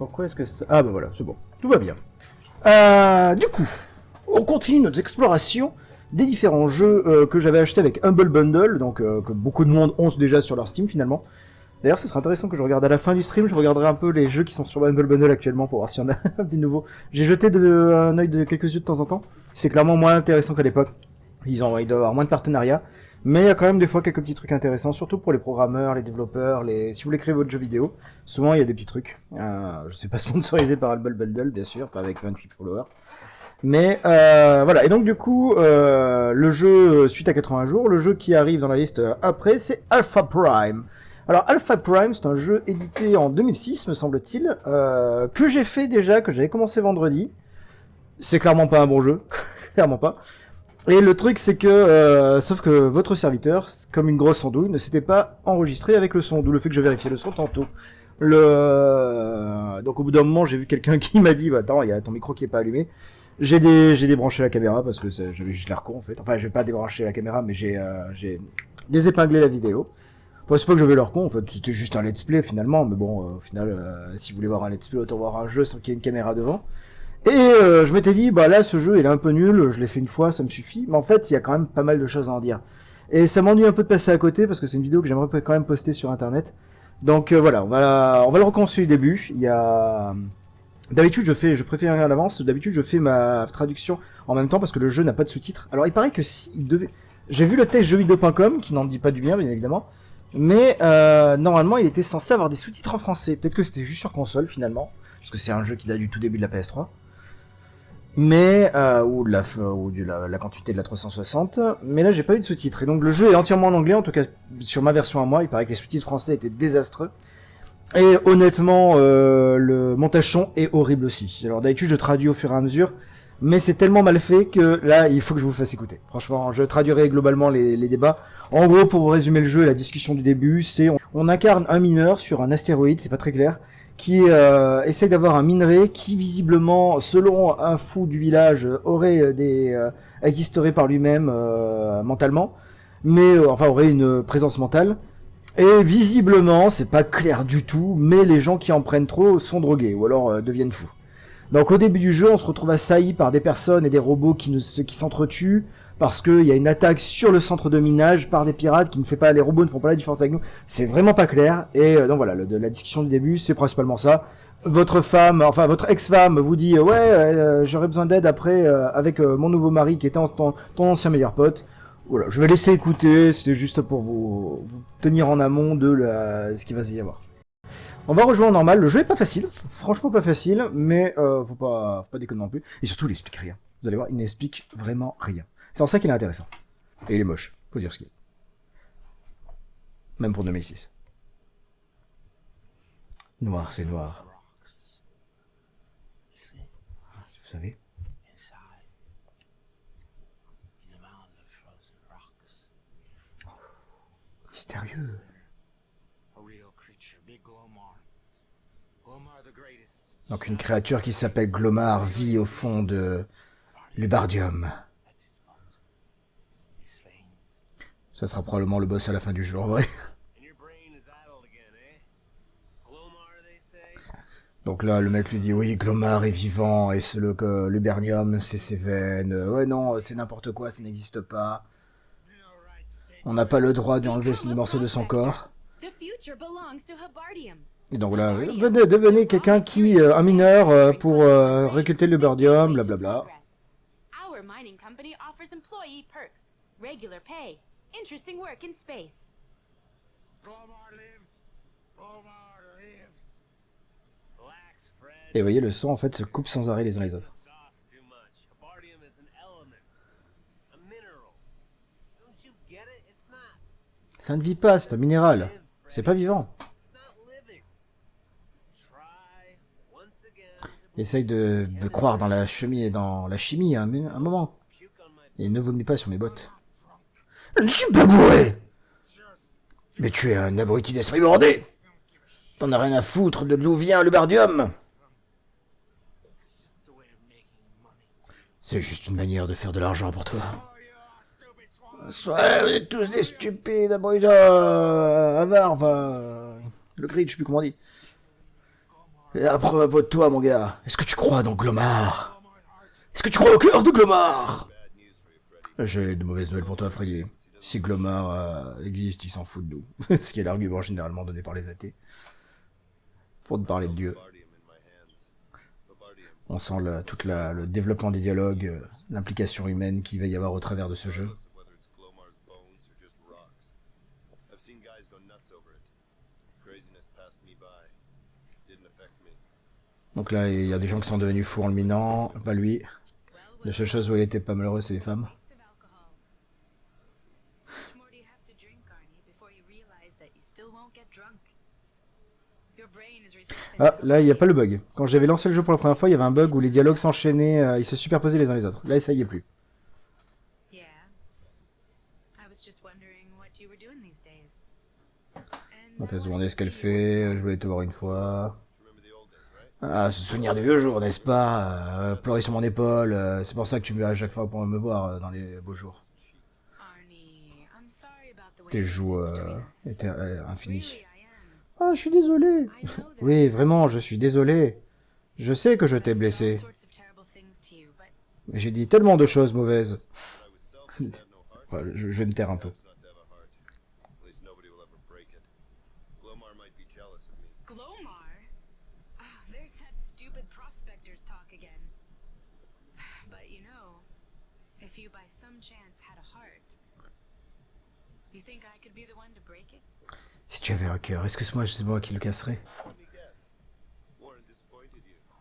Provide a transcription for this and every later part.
Pourquoi est-ce que ça... Ah bah voilà, c'est bon. Tout va bien. Du coup, on continue notre exploration des différents jeux que j'avais achetés avec Humble Bundle, donc que beaucoup de monde ont déjà sur leur Steam finalement. D'ailleurs, ce serait intéressant que je regarde à la fin du stream, je regarderai un peu les jeux qui sont sur Humble Bundle actuellement pour voir s'il y en a des nouveaux. J'ai jeté un œil de quelques yeux de temps en temps. C'est clairement moins intéressant qu'à l'époque. Ils doivent avoir moins de partenariats. Mais il y a quand même des fois quelques petits trucs intéressants, surtout pour les programmeurs, les développeurs, si vous voulez créer votre jeu vidéo. Souvent, il y a des petits trucs. Je sais pas sponsorisé par Humble Bundle, bien sûr, pas avec 28 followers. Mais voilà, et donc du coup, le jeu suite à 80 jours, le jeu qui arrive dans la liste après, c'est Alpha Prime. Alors Alpha Prime, c'est un jeu édité en 2006, me semble-t-il, que j'ai fait déjà, que j'avais commencé vendredi. C'est clairement pas un bon jeu, clairement pas. Et le truc, c'est que, sauf que votre serviteur, comme une grosse andouille, ne s'était pas enregistré avec le son, d'où le fait que je vérifiais le son tantôt. Donc au bout d'un moment, j'ai vu quelqu'un qui m'a dit, bah, attends, il y a ton micro qui est pas allumé. J'ai débranché la caméra parce que j'avais juste l'air con en fait. Enfin, je vais pas débrancher la caméra, mais j'ai désépinglé la vidéo. Enfin, c'est pas que j'avais l'air con, en fait, c'était juste un let's play finalement, mais bon, au final, si vous voulez voir un let's play, autant voir un jeu sans qu'il y ait une caméra devant. Et je m'étais dit, bah là, ce jeu, il est un peu nul, je l'ai fait une fois, ça me suffit, mais en fait, il y a quand même pas mal de choses à en dire. Et ça m'ennuie un peu de passer à côté, parce que c'est une vidéo que j'aimerais quand même poster sur internet. Donc voilà, on va le recommencer du début. Il y a... D'habitude, je préfère rien à l'avance, d'habitude, je fais ma traduction en même temps, parce que le jeu n'a pas de sous-titres. Alors, il paraît que si, il devait... J'ai vu le test jeuxvideo.com, qui n'en dit pas du bien évidemment, mais normalement il était censé avoir des sous-titres en français. Peut-être que c'était juste sur console finalement, parce que c'est un jeu qui date du tout début de la PS3. Mais ou de la continuité de la 360. Mais là j'ai pas eu de sous-titres. Et donc le jeu est entièrement en anglais, en tout cas sur ma version à moi. Il paraît que les sous-titres français étaient désastreux. Et honnêtement, le montage son est horrible aussi. Alors d'habitude je traduis au fur et à mesure. Mais c'est tellement mal fait que là, il faut que je vous fasse écouter. Franchement, je traduirai globalement les débats. En gros, pour vous résumer le jeu, la discussion du début, c'est on incarne un mineur sur un astéroïde, c'est pas très clair, qui essaye d'avoir un minerai qui visiblement, selon un fou du village, aurait existerait par lui-même mentalement, mais enfin aurait une présence mentale. Et visiblement, c'est pas clair du tout, mais les gens qui en prennent trop sont drogués ou alors deviennent fous. Donc au début du jeu, on se retrouve assailli par des personnes et des robots qui s'entretuent parce qu'il y a une attaque sur le centre de minage par des pirates qui ne fait pas, les robots ne font pas la différence avec nous. C'est vraiment pas clair. Et donc voilà, la discussion du début, c'est principalement ça. Votre femme, enfin votre ex-femme vous dit ouais, j'aurais besoin d'aide après avec mon nouveau mari qui était ton ancien meilleur pote. Voilà, je vais laisser écouter. C'était juste pour vous tenir en amont de ce qu'il va y avoir. On va rejouer en normal, le jeu est pas facile, franchement pas facile, mais faut pas déconner non plus. Et surtout, il explique rien. Vous allez voir, il n'explique vraiment rien. C'est en ça qu'il est intéressant. Et il est moche, faut dire ce qu'il est. Même pour 2006. Noir, c'est noir. Vous savez. Mystérieux. Donc une créature qui s'appelle Glomar vit au fond de l'Ubardium. Ça sera probablement le boss à la fin du jeu, en vrai. Donc là, le mec lui dit, oui, Glomar est vivant, et l'Ubardium, c'est ses veines. Ouais, non, c'est n'importe quoi, ça n'existe pas. On n'a pas le droit d'enlever des morceaux de son corps. Et donc là, devenez quelqu'un qui, un mineur, pour récolter le Burdium, blablabla. Et vous voyez, le son en fait se coupe sans arrêt les uns les autres. Ça ne vit pas, c'est un minéral. C'est pas vivant. Essaye de croire dans la chimie à un moment. Et ne vomis pas sur mes bottes. Je ne suis pas bourré. Mais tu es un abruti d'esprit bordé. T'en as rien à foutre de d'où vient le bardium. C'est juste une manière de faire de l'argent pour toi. Ouais, vous êtes tous des stupides abrutis avares, enfin... le grid, je sais plus comment on dit. Et à propos de toi, mon gars, est-ce que tu crois dans Glomar? Est-ce que tu crois au cœur de Glomar? J'ai de mauvaises nouvelles pour toi, Freddy. Si Glomar existe, il s'en fout de nous. Ce qui est l'argument généralement donné par les athées. Pour te parler de Dieu. On sent le développement des dialogues, l'implication humaine qu'il va y avoir au travers de ce jeu. Donc là, il y a des gens qui sont devenus fous en le minant, pas lui. La seule chose où il était pas malheureux, c'est les femmes. Ah, là, il n'y a pas le bug. Quand j'avais lancé le jeu pour la première fois, il y avait un bug où les dialogues s'enchaînaient, ils se superposaient les uns les autres. Là, ça y est plus. Donc elle se demandait ce qu'elle fait, je voulais te voir une fois. Ah, se souvenir des vieux jours, n'est-ce pas? Pleurer sur mon épaule, c'est pour ça que tu me veux à chaque fois pour me voir dans les beaux jours. Tes joues étaient infinies. Ah, je suis désolé. Oui, vraiment, je suis désolé. Je sais que je t'ai blessé. Mais j'ai dit tellement de choses mauvaises. Ouais, je vais me taire un peu. Si tu avais un cœur, est-ce que c'est moi qui le casserais?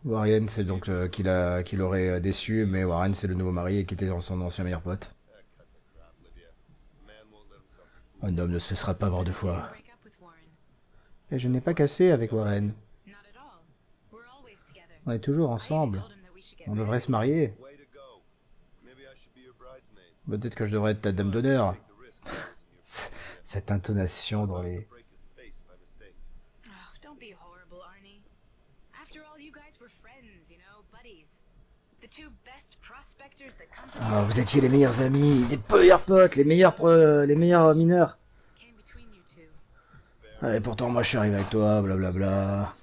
Warren, c'est donc qu'il aurait déçu, mais Warren, c'est le nouveau mari et qui était son ancien meilleur pote. Un homme ne se laissera pas avoir deux fois. Et je n'ai pas cassé avec Warren. On est toujours ensemble. On devrait se marier. Peut-être que je devrais être ta dame d'honneur. Cette intonation dans les... Ah, vous étiez les meilleurs amis, des meilleurs potes, les meilleurs mineurs. Ah, et pourtant, moi, je suis arrivé avec toi, blablabla.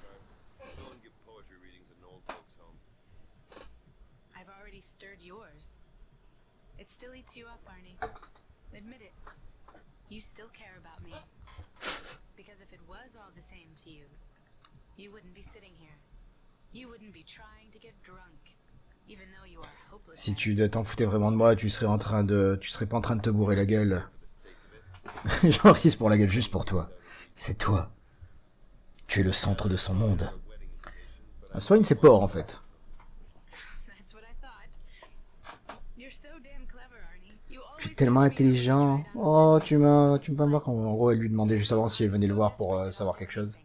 Si tu t'en foutais vraiment de moi, tu serais pas en train de te bourrer la gueule. J'en risque pour la gueule juste pour toi. C'est toi. Tu es le centre de son monde. Swain, c'est Port, en fait. Tu es tellement intelligent. Oh, tu me vas voir. En gros, elle lui demandait juste avant si elle venait le voir pour savoir quelque chose.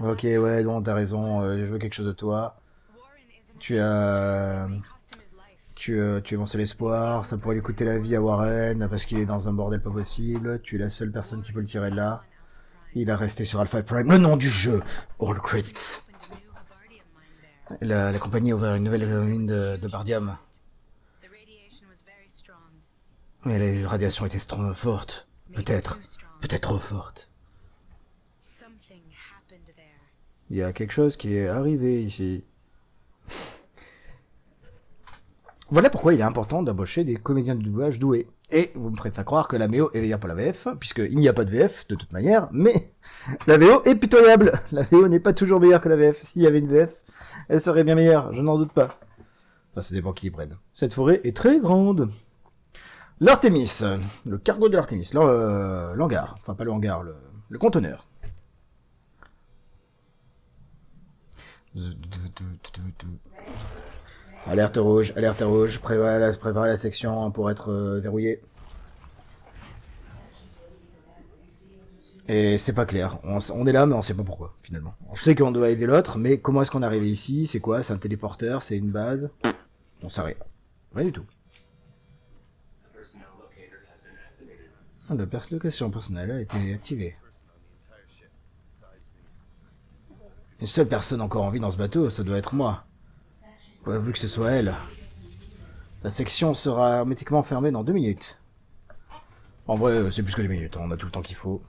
Ok, ouais, bon, t'as raison, je veux quelque chose de toi. Tu as... Tu es mon seul espoir, ça pourrait lui coûter la vie à Warren, parce qu'il est dans un bordel pas possible. Tu es la seule personne qui peut le tirer de là. Il a resté sur Alpha Prime, le nom du jeu. All credits. La compagnie a ouvert une nouvelle mine de bardium. Mais les radiations étaient fortes. Peut-être trop fortes. Il y a quelque chose qui est arrivé ici. Voilà pourquoi il est important d'embaucher des comédiens de doublage doués. Et vous me ferez pas croire que la MEO est meilleure pour la VF, puisqu'il n'y a pas de VF de toute manière, mais la VO est pitoyable. La VO n'est pas toujours meilleure que la VF. S'il y avait une VF, elle serait bien meilleure, je n'en doute pas. Enfin, ça dépend qui y prenne. Cette forêt est très grande. L'Artemis, le cargo de l'Artemis, l'hangar, enfin pas le hangar, le conteneur. Alerte rouge, préparez la section pour être verrouillée. Et c'est pas clair, on est là mais on sait pas pourquoi finalement. On sait qu'on doit aider l'autre, mais comment est-ce qu'on est arrivé ici? C'est quoi? C'est un téléporteur? C'est une base? On sait rien. Rien du tout. Ah, la location personnelle a été activée. Une seule personne encore en vie dans ce bateau, ça doit être moi. Vu que ce soit elle. La section sera hermétiquement fermée dans 2 minutes. En vrai, c'est plus que 2 minutes, on a tout le temps qu'il faut.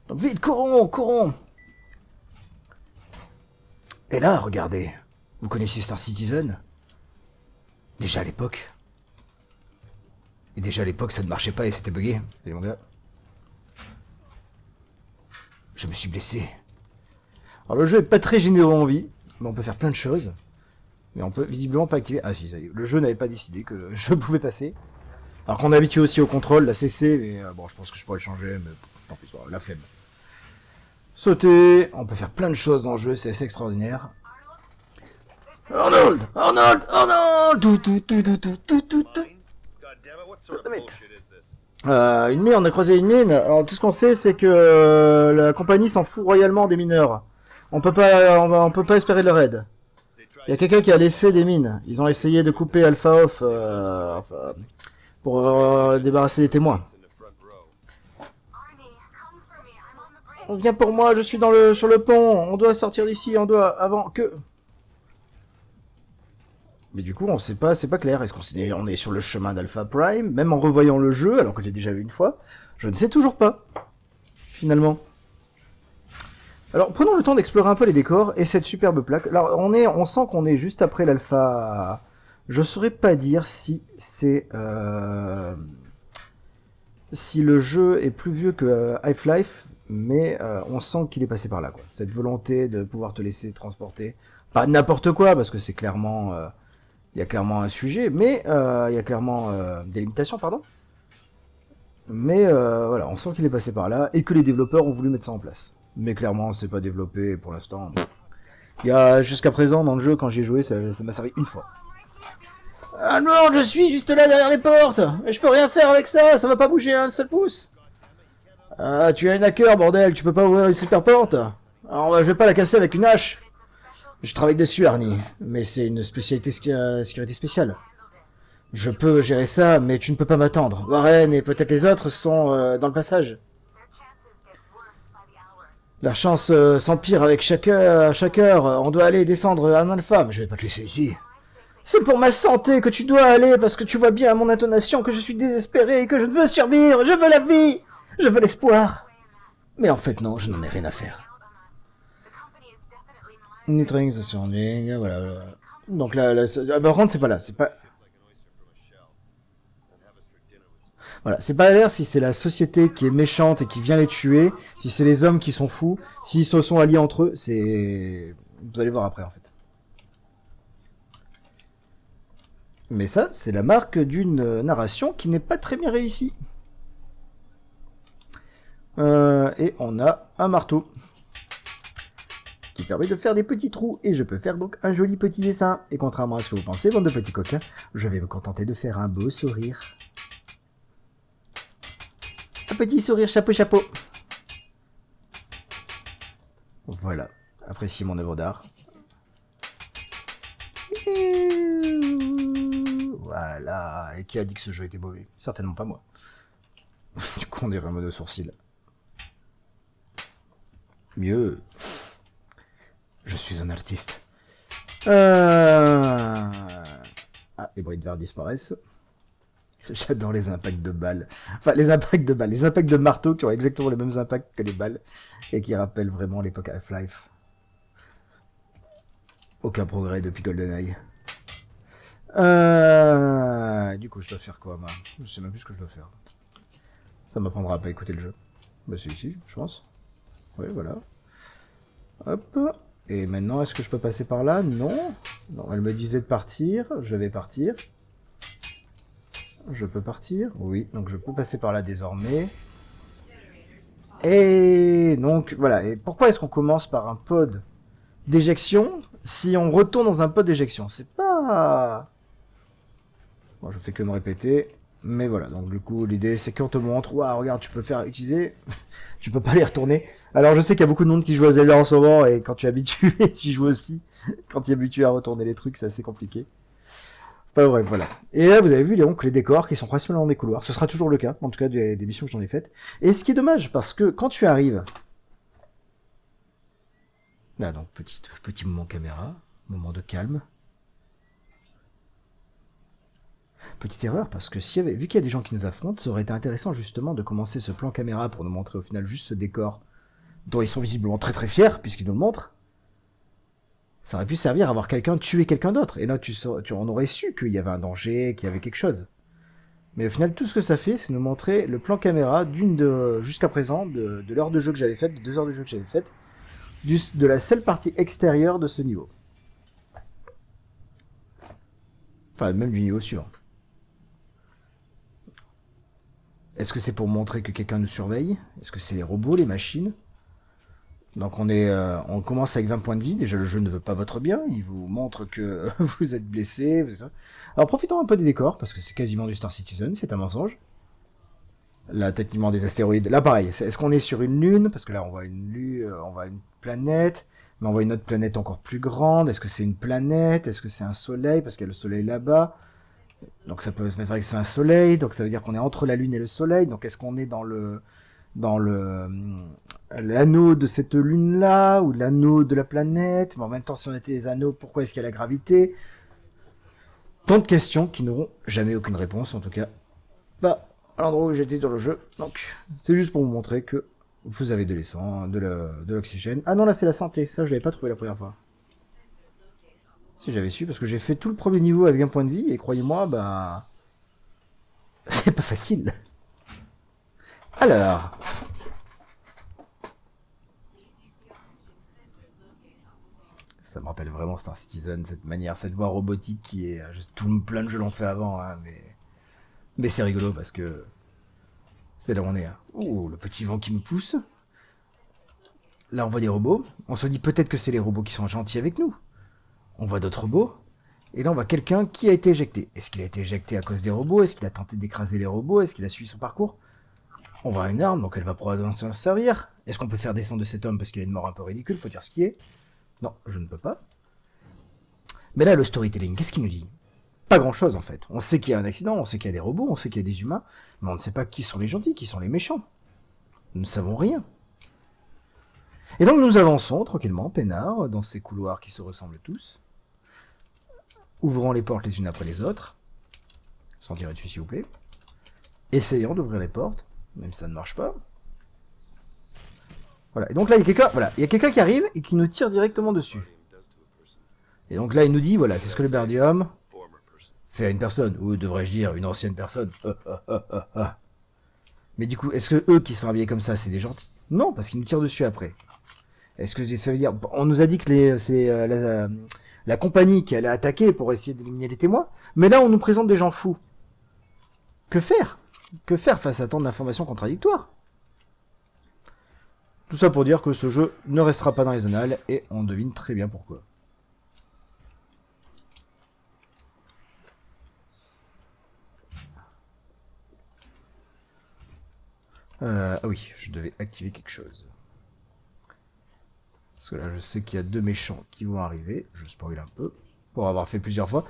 Donc vite, courons, courons. Et là, regardez. Vous connaissez Star Citizen? Déjà à l'époque. Et déjà à l'époque, ça ne marchait pas et c'était bugué. Allez mon gars. Je me suis blessé. Alors le jeu est pas très généreux en vie, mais on peut faire plein de choses. Mais on peut visiblement pas activer... Ah si, ça y est. Le jeu n'avait pas décidé que je pouvais passer. Alors qu'on est habitué aussi au contrôle, la CC, mais bon, je pense que je pourrais le changer, mais tant pis, la flemme. Sauter, on peut faire plein de choses dans le jeu, c'est assez extraordinaire. Arnold, Arnold, Arnold, une mine, on a croisé une mine. Alors tout ce qu'on sait, c'est que la compagnie s'en fout royalement des mineurs. On peut pas espérer leur aide. Il y a quelqu'un qui a laissé des mines. Ils ont essayé de couper Alpha Off pour débarrasser les témoins. On vient pour moi, je suis sur le pont. On doit sortir d'ici, on doit avant que. Mais du coup, on sait pas, c'est pas clair. Est-ce qu'on est sur le chemin d'Alpha Prime, même en revoyant le jeu, alors que j'ai déjà vu une fois. Je ne sais toujours pas. Finalement. Alors, prenons le temps d'explorer un peu les décors et cette superbe plaque. Alors, on sent qu'on est juste après l'alpha. Je saurais pas dire si c'est si le jeu est plus vieux que Half-Life, mais on sent qu'il est passé par là, quoi. Cette volonté de pouvoir te laisser transporter, pas n'importe quoi, parce que c'est clairement, il y a clairement un sujet, mais il y a clairement des limitations, pardon. Mais voilà, on sent qu'il est passé par là et que les développeurs ont voulu mettre ça en place. Mais clairement, c'est pas développé pour l'instant. Il y a jusqu'à présent dans le jeu, quand j'ai joué, ça m'a servi une fois. Ah non, je suis juste là derrière les portes. Et je peux rien faire avec ça, ça va pas bouger un seul pouce. Ah, tu es un hacker, bordel, tu peux pas ouvrir une super porte. Alors, je vais pas la casser avec une hache. Je travaille dessus, Arnie, mais c'est une spécialité sécurité spéciale. Je peux gérer ça, mais tu ne peux pas m'attendre. Warren et peut-être les autres sont dans le passage. La chance s'empire avec chaque heure. On doit aller descendre à Alpha, mais je vais pas te laisser ici. C'est pour ma santé que tu dois aller, parce que tu vois bien à mon intonation que je suis désespéré et que je ne veux survivre. Je veux la vie. Je veux l'espoir. Mais en fait, non, je n'en ai rien à faire. Nitrings surrounding, voilà. Donc là, par contre, c'est pas là, c'est pas... Voilà, c'est pas l'air si c'est la société qui est méchante et qui vient les tuer, si c'est les hommes qui sont fous, s'ils se sont alliés entre eux, c'est... Vous allez voir après, en fait. Mais ça, c'est la marque d'une narration qui n'est pas très bien réussie. Et on a un marteau qui permet de faire des petits trous, et je peux faire donc un joli petit dessin. Et contrairement à ce que vous pensez, bande de petits coquins, je vais me contenter de faire un beau sourire. Un petit sourire chapeau. Voilà, appréciez mon œuvre d'art. Voilà, et qui a dit que ce jeu était mauvais? Certainement pas moi. Du coup, on dirait un mot de sourcil. Mieux. Je suis un artiste. Ah, les bruits de verre disparaissent. J'adore les impacts de balles. Enfin, les impacts de balles. Les impacts de marteau qui ont exactement les mêmes impacts que les balles. Et qui rappellent vraiment l'époque Half-Life. Aucun progrès depuis GoldenEye. Du coup, je dois faire quoi, moi? Je sais même plus ce que je dois faire. Ça m'apprendra à pas écouter le jeu. Bah, c'est ici, je pense. Oui, voilà. Hop. Et maintenant, est-ce que je peux passer par là? Non. Non, elle me disait de partir. Je vais partir. Je peux partir? Oui, donc je peux passer par là désormais. Et donc, voilà. Et pourquoi est-ce qu'on commence par un pod d'éjection si on retourne dans un pod d'éjection? C'est pas... Bon, je fais que me répéter. Mais voilà, donc du coup, l'idée, c'est qu'on te montre, waouh, regarde, tu peux faire utiliser, tu peux pas les retourner. Alors, je sais qu'il y a beaucoup de monde qui joue à Zelda en ce moment, et quand tu es habitué, tu joues aussi. Quand tu es habitué à retourner les trucs, c'est assez compliqué. Enfin bref, voilà. Et là, vous avez vu donc les décors qui sont principalement dans des couloirs. Ce sera toujours le cas, en tout cas des missions que j'en ai faites. Et ce qui est dommage, parce que quand tu arrives... Là, donc, petit moment caméra, moment de calme. Petite erreur, parce que vu qu'il y a des gens qui nous affrontent, ça aurait été intéressant justement de commencer ce plan caméra pour nous montrer au final juste ce décor dont ils sont visiblement très très fiers, puisqu'ils nous le montrent, ça aurait pu servir à voir quelqu'un tuer quelqu'un d'autre. Et là, on aurait su qu'il y avait un danger, qu'il y avait quelque chose. Mais au final, tout ce que ça fait, c'est nous montrer le plan caméra jusqu'à présent, de l'heure de jeu que j'avais faite, de 2 heures de jeu que j'avais faite, de la seule partie extérieure de ce niveau. Enfin, même du niveau suivant. Est-ce que c'est pour montrer que quelqu'un nous surveille? Est-ce que c'est les robots, les machines? Donc on commence avec 20 points de vie. Déjà, le jeu ne veut pas votre bien. Il vous montre que vous êtes blessé. Alors profitons un peu des décors, parce que c'est quasiment du Star Citizen, c'est un mensonge. Là, techniquement, des astéroïdes. Là, pareil. Est-ce qu'on est sur une lune? Parce que là, on voit une lune, on voit une planète. Mais on voit une autre planète encore plus grande. Est-ce que c'est une planète? Est-ce que c'est un soleil? Parce qu'il y a le soleil là-bas. Donc ça peut se mettre avec c'est un soleil. Donc ça veut dire qu'on est entre la lune et le soleil. Donc est-ce qu'on est dans l'anneau de cette lune-là, ou l'anneau de la planète? Mais en même temps, si on était des anneaux, pourquoi est-ce qu'il y a la gravité? Tant de questions qui n'auront jamais aucune réponse, en tout cas. Pas à l'endroit où j'étais dans le jeu. Donc, c'est juste pour vous montrer que vous avez de l'essence, de l'oxygène. Ah non, là, c'est la santé. Ça, je l'avais pas trouvé la première fois. Si j'avais su, parce que j'ai fait tout le premier niveau avec un point de vie, et croyez-moi, bah... c'est pas facile. Alors... Ça me rappelle vraiment Star Citizen, cette manière, cette voie robotique qui est... plein de jeux l'ont fait avant, hein, mais c'est rigolo parce que... C'est là où on est. Hein. Ouh, le petit vent qui me pousse. Là, on voit des robots. On se dit peut-être que c'est les robots qui sont gentils avec nous. On voit d'autres robots. Et là, on voit quelqu'un qui a été éjecté. Est-ce qu'il a été éjecté à cause des robots? Est-ce qu'il a tenté d'écraser les robots? Est-ce qu'il a suivi son parcours? On voit une arme, donc elle va probablement s'en servir. Est-ce qu'on peut faire descendre de cet homme parce qu'il a une mort un peu ridicule? Faut dire ce qui est. Non, je ne peux pas. Mais là, le storytelling, qu'est-ce qu'il nous dit? Pas grand-chose, en fait. On sait qu'il y a un accident, on sait qu'il y a des robots, on sait qu'il y a des humains, mais on ne sait pas qui sont les gentils, qui sont les méchants. Nous ne savons rien. Et donc nous avançons tranquillement, peinard, dans ces couloirs qui se ressemblent tous, ouvrant les portes les unes après les autres, sans tirer dessus s'il vous plaît, essayant d'ouvrir les portes, même si ça ne marche pas. Voilà, et donc là il y a quelqu'un qui arrive et qui nous tire directement dessus. Et donc là il nous dit, voilà, c'est ce que le Berdium fait à une personne, ou devrais-je dire une ancienne personne. Mais du coup, est-ce que eux qui sont habillés comme ça, c'est des gentils? Non, parce qu'ils nous tirent dessus après. Est-ce que ça veut dire... On nous a dit que c'est la compagnie qui allait attaquer pour essayer d'éliminer les témoins, mais là on nous présente des gens fous. Que faire? Que faire face à tant d'informations contradictoires? Tout ça pour dire que ce jeu ne restera pas dans les annales, et on devine très bien pourquoi. Ah oui, je devais activer quelque chose. Parce que là, je sais qu'il y a 2 méchants qui vont arriver. Je spoil un peu, pour avoir fait plusieurs fois.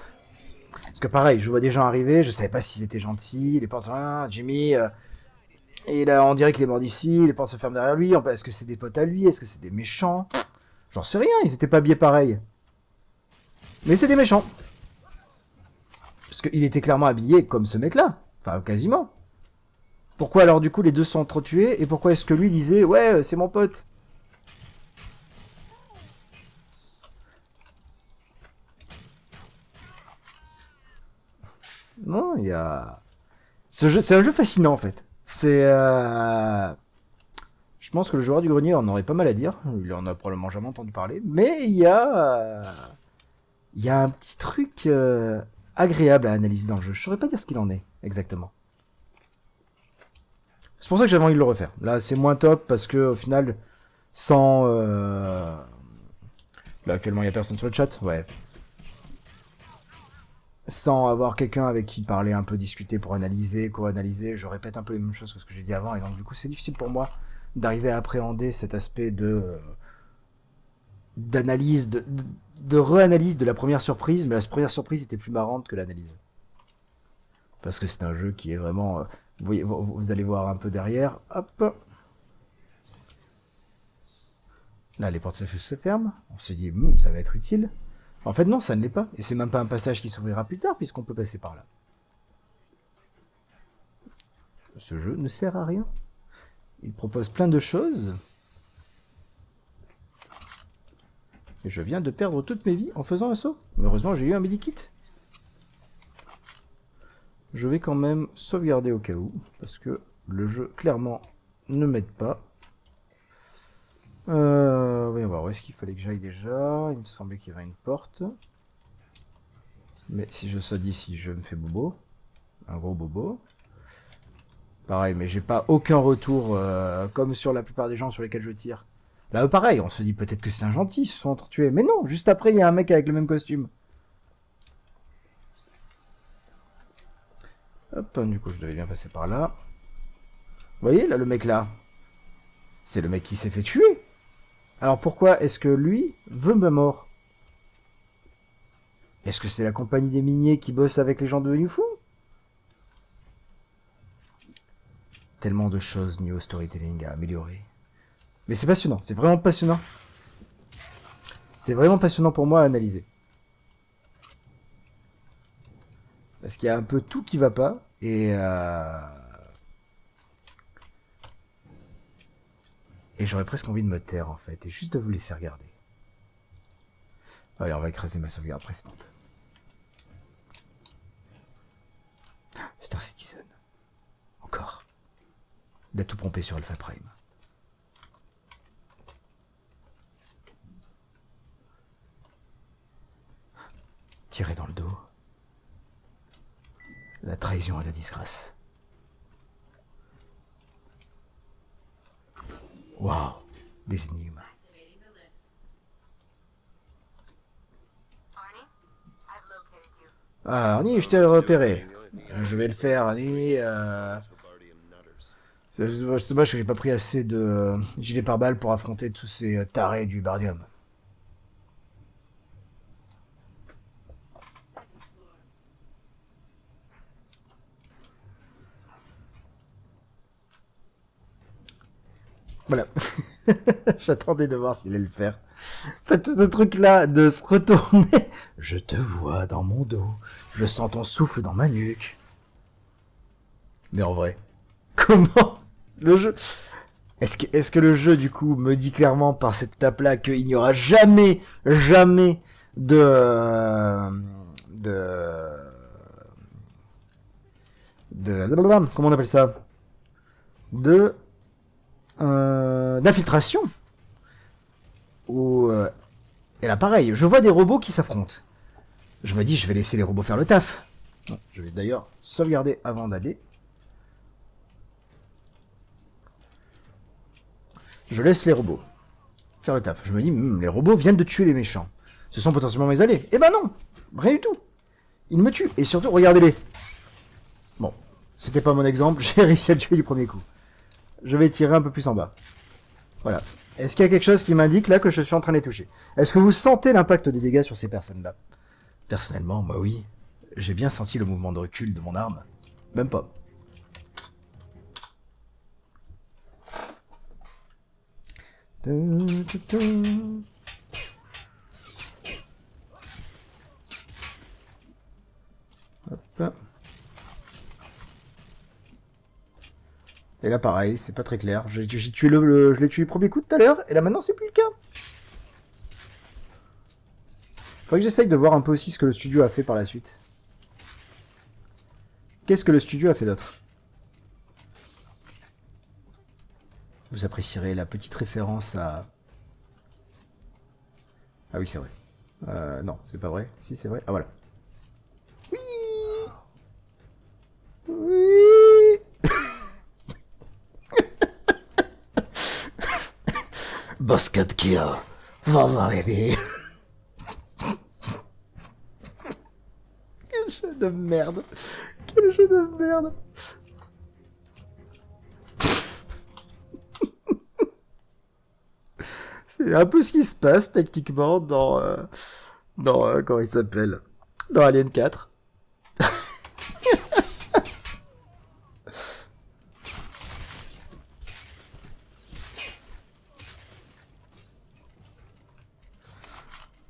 Parce que pareil, je vois des gens arriver, je savais pas s'ils étaient gentils, les portes... Ah, Jimmy... et là, on dirait qu'il est mort d'ici, les portes se ferment derrière lui. Est-ce que c'est des potes à lui? Est-ce que c'est des méchants? J'en sais rien, ils étaient pas habillés pareil. Mais c'est des méchants. Parce qu'il était clairement habillé comme ce mec-là. Enfin, quasiment. Pourquoi alors du coup les deux sont entretués? Et pourquoi est-ce que lui disait ouais c'est mon pote? Non, il y a... Ce jeu, c'est un jeu fascinant en fait. C'est... Je pense que le joueur du grenier en aurait pas mal à dire. Il en a probablement jamais entendu parler. Mais il y a... Il y a un petit truc agréable à analyser dans le jeu. Je saurais pas dire ce qu'il en est exactement. C'est pour ça que j'avais envie de le refaire. Là, c'est moins top parce que au final, sans... Là, actuellement, il n'y a personne sur le chat. Ouais. Sans avoir quelqu'un avec qui parler, un peu discuter pour analyser, co-analyser, je répète un peu les mêmes choses que ce que j'ai dit avant. Et donc, du coup, c'est difficile pour moi d'arriver à appréhender cet aspect d'analyse, de re-analyse de la première surprise. Mais la première surprise était plus marrante que l'analyse. Parce que c'est un jeu qui est vraiment... vous allez voir un peu derrière. Hop. Là, les portes se ferment. On se dit, ça va être utile. En fait, non, ça ne l'est pas. Et c'est même pas un passage qui s'ouvrira plus tard, puisqu'on peut passer par là. Ce jeu ne sert à rien. Il propose plein de choses. Et je viens de perdre toutes mes vies en faisant un saut. Mais heureusement, j'ai eu un medikit. Je vais quand même sauvegarder au cas où, parce que le jeu, clairement, ne m'aide pas. Voyons voir, où est-ce qu'il fallait que j'aille déjà? Il me semblait qu'il y avait une porte. Mais si je saute d'ici, je me fais bobo. Un gros bobo. Pareil, mais j'ai pas aucun retour, comme sur la plupart des gens sur lesquels je tire. Là, pareil, on se dit peut-être que c'est un gentil, ils se sont entretués. Mais non, juste après, il y a un mec avec le même costume. Hop, du coup, je devais bien passer par là. Vous voyez, là, le mec là. C'est le mec qui s'est fait tuer. Alors pourquoi est-ce que lui veut ma mort? Est-ce que c'est la compagnie des miniers qui bosse avec les gens devenus fous? Tellement de choses niveau storytelling à améliorer. Mais c'est passionnant, c'est vraiment passionnant. C'est vraiment passionnant pour moi à analyser. Parce qu'il y a un peu tout qui va pas, et j'aurais presque envie de me taire en fait, et juste de vous laisser regarder. Allez, on va écraser ma sauvegarde précédente. Star Citizen. Encore. Il a tout pompé sur Alpha Prime. Tiré dans le dos. La trahison et la disgrâce. Waouh, des énigmes. Ah, Arnie, je t'ai repéré. Je vais le faire, Arnie. C'est dommage que j'ai pas pris assez de gilets pare-balles pour affronter tous ces tarés du bardium. Voilà. J'attendais de voir s'il allait le faire. Ce truc-là, de se retourner. Je te vois dans mon dos. Je sens ton souffle dans ma nuque. Mais en vrai, comment le jeu... Est-ce que le jeu, du coup, me dit clairement par cette étape-là qu'il n'y aura jamais, jamais comment on appelle ça? D'infiltration. Et là, pareil, je vois des robots qui s'affrontent. Je me dis, je vais laisser les robots faire le taf. Bon, je vais d'ailleurs sauvegarder avant d'aller. Je laisse les robots faire le taf. Je me dis, les robots viennent de tuer les méchants. Ce sont potentiellement mes alliés. Eh ben non, rien du tout. Ils me tuent. Et surtout, regardez-les. Bon, c'était pas mon exemple. J'ai réussi à le tuer du premier coup. Je vais tirer un peu plus en bas. Voilà. Est-ce qu'il y a quelque chose qui m'indique là que je suis en train de les toucher? Est-ce que vous sentez l'impact des dégâts sur ces personnes-là? Personnellement, moi oui. J'ai bien senti le mouvement de recul de mon arme. Même pas. Hop. Et là pareil, c'est pas très clair. J'ai tué je l'ai tué le premier coup tout à l'heure, et là maintenant c'est plus le cas. Faudrait que j'essaye de voir un peu aussi ce que le studio a fait par la suite. Qu'est-ce que le studio a fait d'autre? Vous apprécierez la petite référence à... Ah oui, c'est vrai. Non, c'est pas vrai. Si, c'est vrai. Ah, voilà. Oui. Oui. Basket kill. Vendredi. Quel jeu de merde. Quel jeu de merde. C'est un peu ce qui se passe techniquement dans comment il s'appelle, dans Alien 4.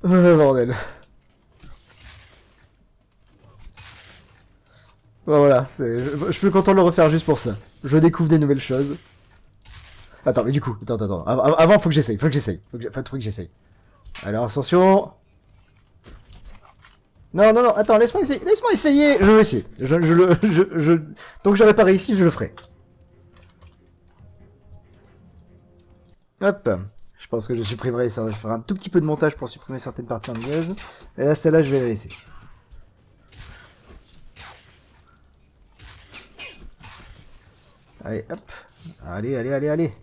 Bordel. Bon, voilà, je suis content de le refaire juste pour ça. Je découvre des nouvelles choses. Attends, mais du coup, attends. Avant, faut que j'essaye. Faut que j'essaye. Alors, attention. Non, non, non, attends, laisse-moi essayer. Laisse-moi essayer. Je vais essayer. Tant que j'aurais pas réussi, je le ferai. Hop. Je pense que je supprimerai ça. Je ferai un tout petit peu de montage pour supprimer certaines parties ennuyeuses. Et là, celle-là, je vais la laisser. Allez, hop. Allez, allez, allez, allez.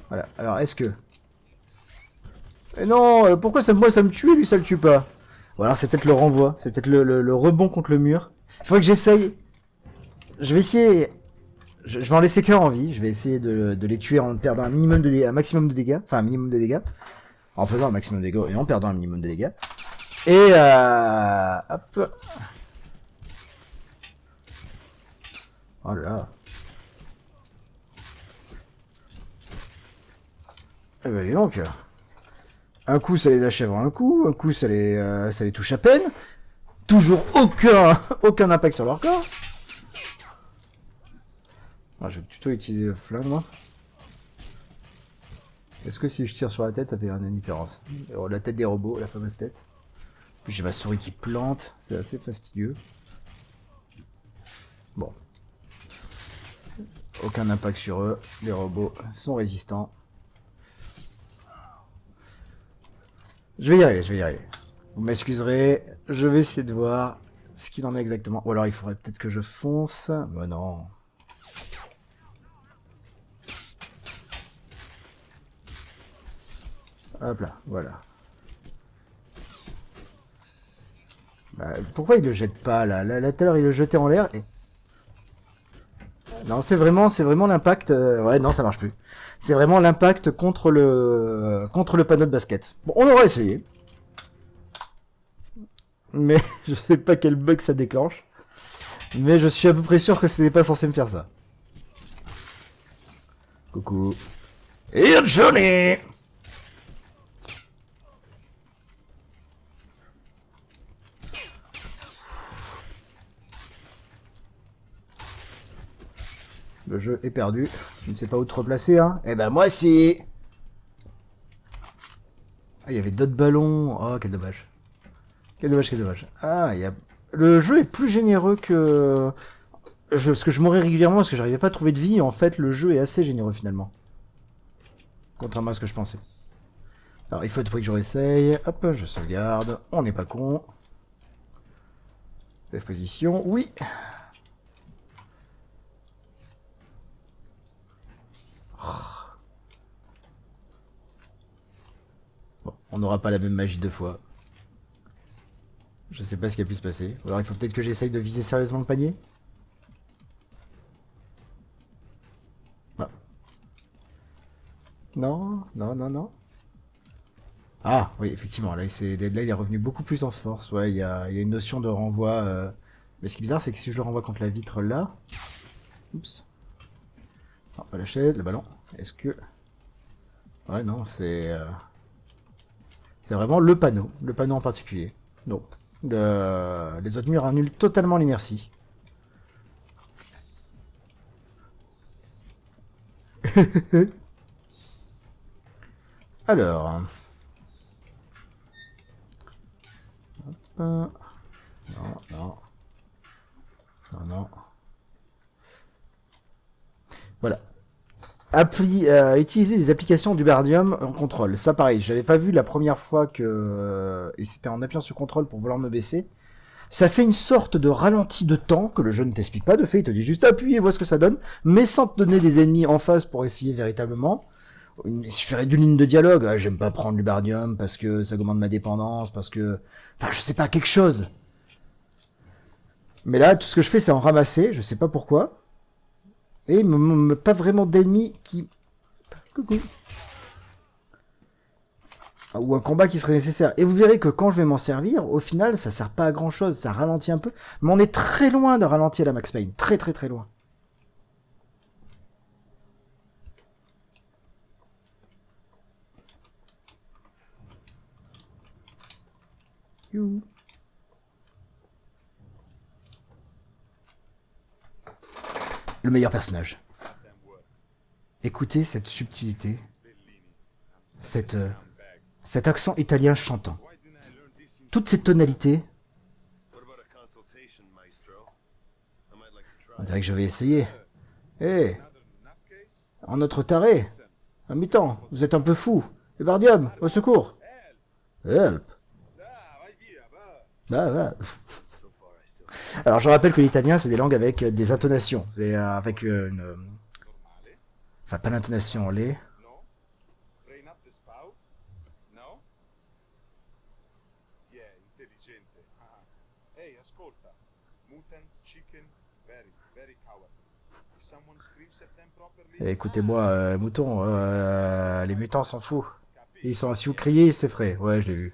Voilà. Alors, est-ce que... Mais non, pourquoi moi ça me tue et lui ça le tue pas? Ou alors c'est peut-être le renvoi, c'est peut-être le rebond contre le mur. Il faudrait que j'essaye. Je vais essayer... Je vais en laisser qu'un en vie. Je vais essayer de les tuer en perdant un minimum de un maximum de dégâts. Enfin, un minimum de dégâts. En faisant un maximum de dégâts et en perdant un minimum de dégâts. Et hop. Oh là là. Eh ben dis donc. Un coup ça les achève un coup ça les touche à peine. Toujours aucun impact sur leur corps. Ah, je vais plutôt utiliser le flingue moi. Est-ce que si je tire sur la tête ça fait une différence? Alors, la tête des robots, la fameuse tête. Puis j'ai ma souris qui plante, c'est assez fastidieux. Bon. Aucun impact sur eux, les robots sont résistants. Je vais y arriver, je vais y arriver. Vous m'excuserez, je vais essayer de voir ce qu'il en est exactement. Ou alors il faudrait peut-être que je fonce. Mais non. Hop là, voilà. Bah, pourquoi il le jette pas là? Là tout à l'heure il le jetait en l'air et... Non, c'est vraiment l'impact... Ouais, non, ça marche plus. C'est vraiment l'impact contre le panneau de basket. Bon, on aurait essayé. Mais je sais pas quel bug ça déclenche. Mais je suis à peu près sûr que ce n'est pas censé me faire ça. Coucou. Et Johnny! Le jeu est perdu. Je ne sais pas où te replacer, hein. Eh ben moi si. Ah, il y avait d'autres ballons. Oh, quel dommage. Quel dommage, quel dommage. Ah, il y a... Le jeu est plus généreux que... Parce que je mourais régulièrement parce que j'arrivais pas à trouver de vie. En fait, le jeu est assez généreux finalement. Contrairement à ce que je pensais. Alors, il faut que je réessaye. Hop, je sauvegarde. On n'est pas con. Position, oui. Bon, on n'aura pas la même magie deux fois. Je sais pas ce qui a pu se passer. Ou alors il faut peut-être que j'essaye de viser sérieusement le panier. Ah. Non, non, non, non. Ah, oui, effectivement, là il est revenu beaucoup plus en force. Ouais, il y a une notion de renvoi. Mais ce qui est bizarre, c'est que si je le renvoie contre la vitre là... Oups. Non, pas la chaise, le ballon. Est-ce que... Ouais, non, c'est... C'est vraiment le panneau en particulier. Non. Les autres murs annulent totalement l'inertie. Alors... Hop. Non, non. Non, non. Voilà. Utiliser des applications du Bardium en contrôle. Ça, pareil, j'avais pas vu la première fois que... Et c'était en appuyant sur contrôle pour vouloir me baisser. Ça fait une sorte de ralenti de temps que le jeu ne t'explique pas de fait. Il te dit juste appuie et vois ce que ça donne. Mais sans te donner des ennemis en face pour essayer véritablement. Il suffirait d'une ligne de dialogue. Ah, j'aime pas prendre du Bardium parce que ça augmente ma dépendance, parce que... Enfin, je sais pas, quelque chose. Mais là, tout ce que je fais, c'est en ramasser. Je sais pas pourquoi. Et pas vraiment d'ennemis qui... Coucou. Ou un combat qui serait nécessaire. Et vous verrez que quand je vais m'en servir, au final, ça sert pas à grand chose, ça ralentit un peu. Mais on est très loin de ralentir la Max Payne. Très très très loin. You. Le meilleur personnage. Écoutez cette subtilité. Cette Cet accent italien chantant. Toutes ces tonalités. On dirait que je vais essayer. Hé, en notre taré. Un mi-temps, vous êtes un peu fou. Ebardium, au secours. Help. Bah, va. Alors je rappelle que l'italien c'est des langues avec des intonations. C'est avec une... Enfin pas l'intonation, les... Écoutez-moi, mouton, les mutants s'en foutent. Ils sont assis ou criés, c'est frais. Ouais, je l'ai vu.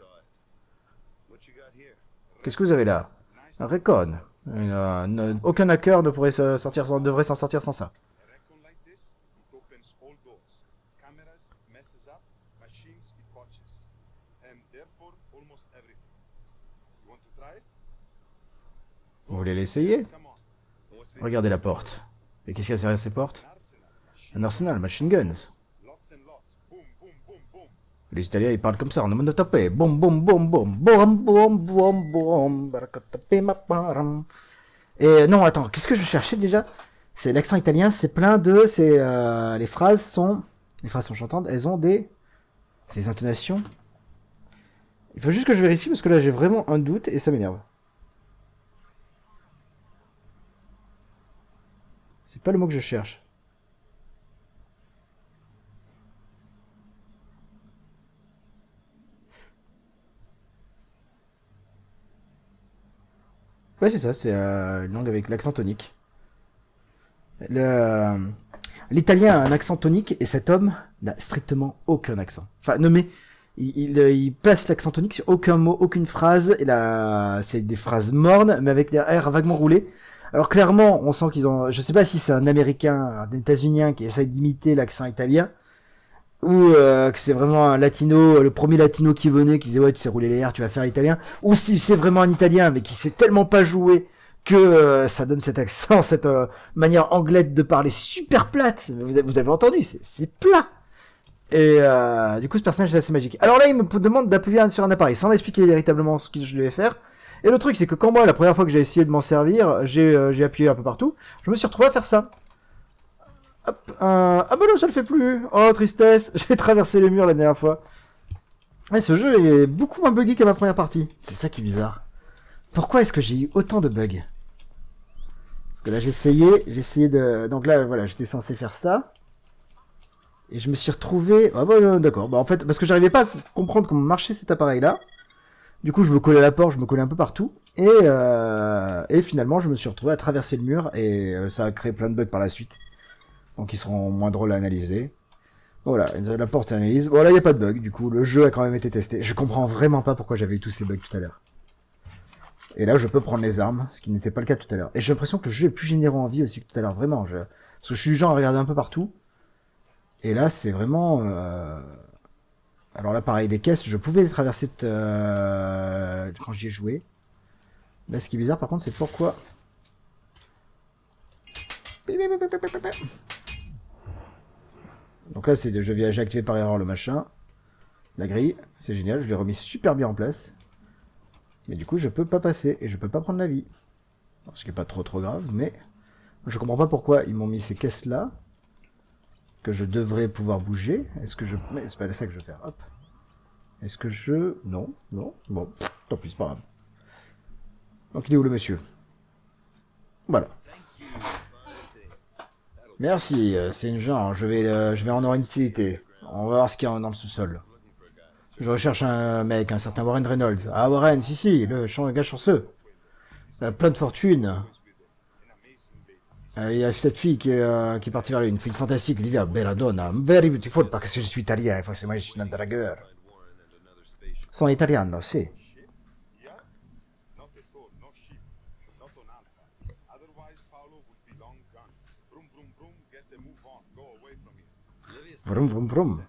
Qu'est-ce que vous avez là? Un Recon. Aucun hacker ne pourrait devrait s'en sortir sans ça. Vous voulez l'essayer? Regardez la porte. Et qu'est-ce qu'il y a derrière ces portes? Un arsenal, machine guns. Les Italiens, ils parlent comme ça, on demande de taper. Boum, boum, boum, boum. Boum, boum, boum, boum. Et non, attends, qu'est-ce que je cherchais déjà? C'est l'accent italien, c'est plein de... les phrases sont... Les phrases sont chantantes, elles ont des... Ces intonations. Il faut juste que je vérifie, parce que là, j'ai vraiment un doute, et ça m'énerve. C'est pas le mot que je cherche. Ouais, c'est ça, c'est une langue avec l'accent tonique. L'italien a un accent tonique et cet homme n'a strictement aucun accent. Enfin, nommé, il place l'accent tonique sur aucun mot, aucune phrase. Et là, c'est des phrases mornes, mais avec des airs vaguement roulés. Alors clairement, on sent qu'ils ont... Je sais pas si c'est un Américain, un États-Unien qui essaye d'imiter l'accent italien, ou que c'est vraiment un latino, le premier latino qui venait, qui disait ouais tu sais rouler les airs, tu vas faire l'italien, ou si c'est vraiment un italien mais qui sait tellement pas jouer que ça donne cet accent, cette manière anglaise de parler super plate. Vous avez entendu, c'est plat. Et du coup ce personnage est assez magique. Alors là il me demande d'appuyer sur un appareil sans m'expliquer véritablement ce que je devais faire. Et le truc c'est que quand moi la première fois que j'ai essayé de m'en servir, j'ai appuyé un peu partout, je me suis retrouvé à faire ça. Hop, ah bah non, ça le fait plus. Oh, tristesse. J'ai traversé les murs la dernière fois. Et ce jeu est beaucoup moins buggy qu'à ma première partie. C'est ça qui est bizarre. Pourquoi est-ce que j'ai eu autant de bugs? Parce que là, j'ai essayé de... Donc là, voilà, j'étais censé faire ça. Et je me suis retrouvé... Ah bah d'accord. Bah en fait, parce que j'arrivais pas à comprendre comment marchait cet appareil-là. Du coup, je me collais à la porte, je me collais un peu partout. Et finalement, je me suis retrouvé à traverser le mur. Et ça a créé plein de bugs par la suite. Donc ils seront moins drôles à analyser. Voilà, la porte analyse. Voilà, il n'y a pas de bug, du coup, le jeu a quand même été testé. Je comprends vraiment pas pourquoi j'avais eu tous ces bugs tout à l'heure. Et là, je peux prendre les armes, ce qui n'était pas le cas tout à l'heure. Et j'ai l'impression que le jeu est plus généreux en vie aussi que tout à l'heure, vraiment. Parce que je suis du genre à regarder un peu partout. Et là, c'est vraiment... Alors là, pareil, les caisses, je pouvais les traverser quand j'y ai joué. Là, ce qui est bizarre, par contre, c'est pourquoi... Donc là, j'ai activé par erreur le machin. La grille, c'est génial, je l'ai remis super bien en place. Mais du coup, je peux pas passer et je peux pas prendre la vie. Alors, ce qui est pas trop grave, mais je comprends pas pourquoi ils m'ont mis ces caisses là que je devrais pouvoir bouger. Est-ce que je... Mais c'est pas ça que je veux faire. Hop. Est-ce que je... Non, non. Bon, tant pis, c'est pas grave. Donc il est où le monsieur? Voilà. Merci, c'est une genre, je vais en avoir une utilité. On va voir ce qu'il y a dans le sous-sol. Je recherche un mec, un certain Warren Reynolds. Ah, Warren, si, le gars chanceux. Il a plein de fortune. Il y a cette fille qui est partie vers lui, une fille fantastique, Olivia Belladonna. Very beautiful, parce que je suis italien, forcément je suis un dragueur. Sono italiano, sì. Vroom, vroom, vroom.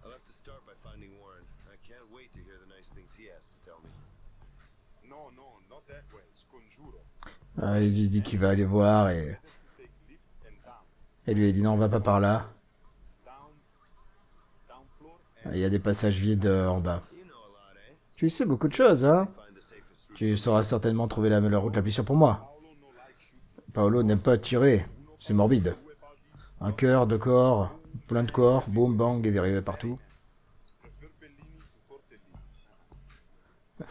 I'll have to start by finding Warren. I can't wait to hear the nice things he has to tell me. No, not that way. Il lui dit qu'il va aller voir et lui a dit non, on va pas par là. Il y a des passages vides en bas. You know a lot, eh? Tu sais beaucoup de choses, hein? Find the safest route. Tu sauras certainement trouver la route la plus sûre pour moi. Paolo n'aime pas tirer. C'est morbide. Un cœur, deux corps, plein de corps, boum, bang, et verrouillé partout.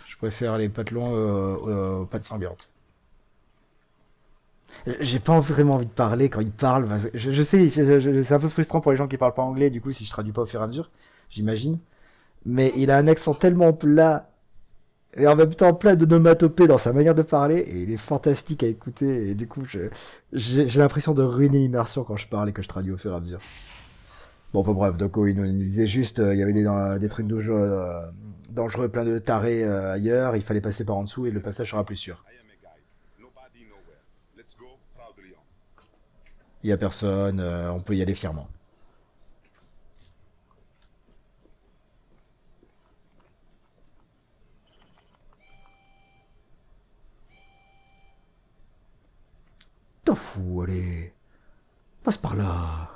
Je préfère les patelons aux pattes sanglantes. J'ai pas vraiment envie de parler quand il parle. Je sais, c'est un peu frustrant pour les gens qui parlent pas anglais, du coup, si je traduis pas au fur et à mesure, j'imagine. Mais il a un accent tellement plat, et en même temps plein d'onomatopées dans sa manière de parler, et il est fantastique à écouter, et du coup, j'ai l'impression de ruiner l'immersion quand je parle et que je traduis au fur et à mesure. Bon, enfin bref, donc il nous disait juste, il y avait des trucs dangereux, plein de tarés ailleurs, il fallait passer par en dessous et le passage sera plus sûr. I am a guide. Nobody nowhere. Let's go proudly on. Il y a personne, on peut y aller fièrement. T'en fous, allez. Passe par là.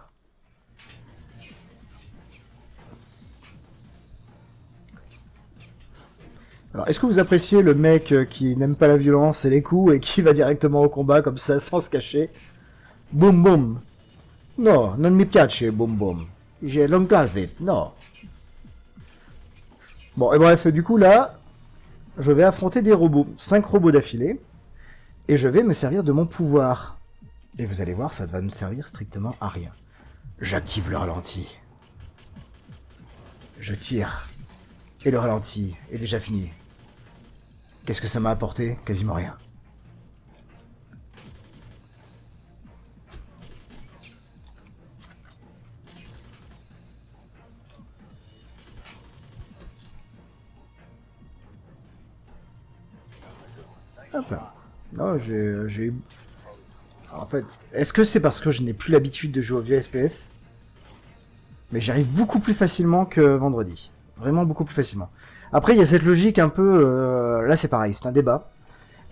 Alors, est-ce que vous appréciez le mec qui n'aime pas la violence et les coups et qui va directement au combat comme ça, sans se cacher? Boum boum. No, non mi piace boum boum. J'ai l'enclavé, non. Bon, et bref, du coup là, je vais affronter des robots. 5 robots d'affilée. Et je vais me servir de mon pouvoir. Et vous allez voir, ça va ne servir strictement à rien. J'active le ralenti. Je tire. Et le ralenti est déjà fini. Qu'est-ce que ça m'a apporté? Quasiment rien. Hop là. Non, j'ai eu... En fait, est-ce que c'est parce que je n'ai plus l'habitude de jouer au vieux SPS? Mais j'arrive beaucoup plus facilement que vendredi. Vraiment beaucoup plus facilement. Après, il y a cette logique un peu... là, c'est pareil, c'est un débat.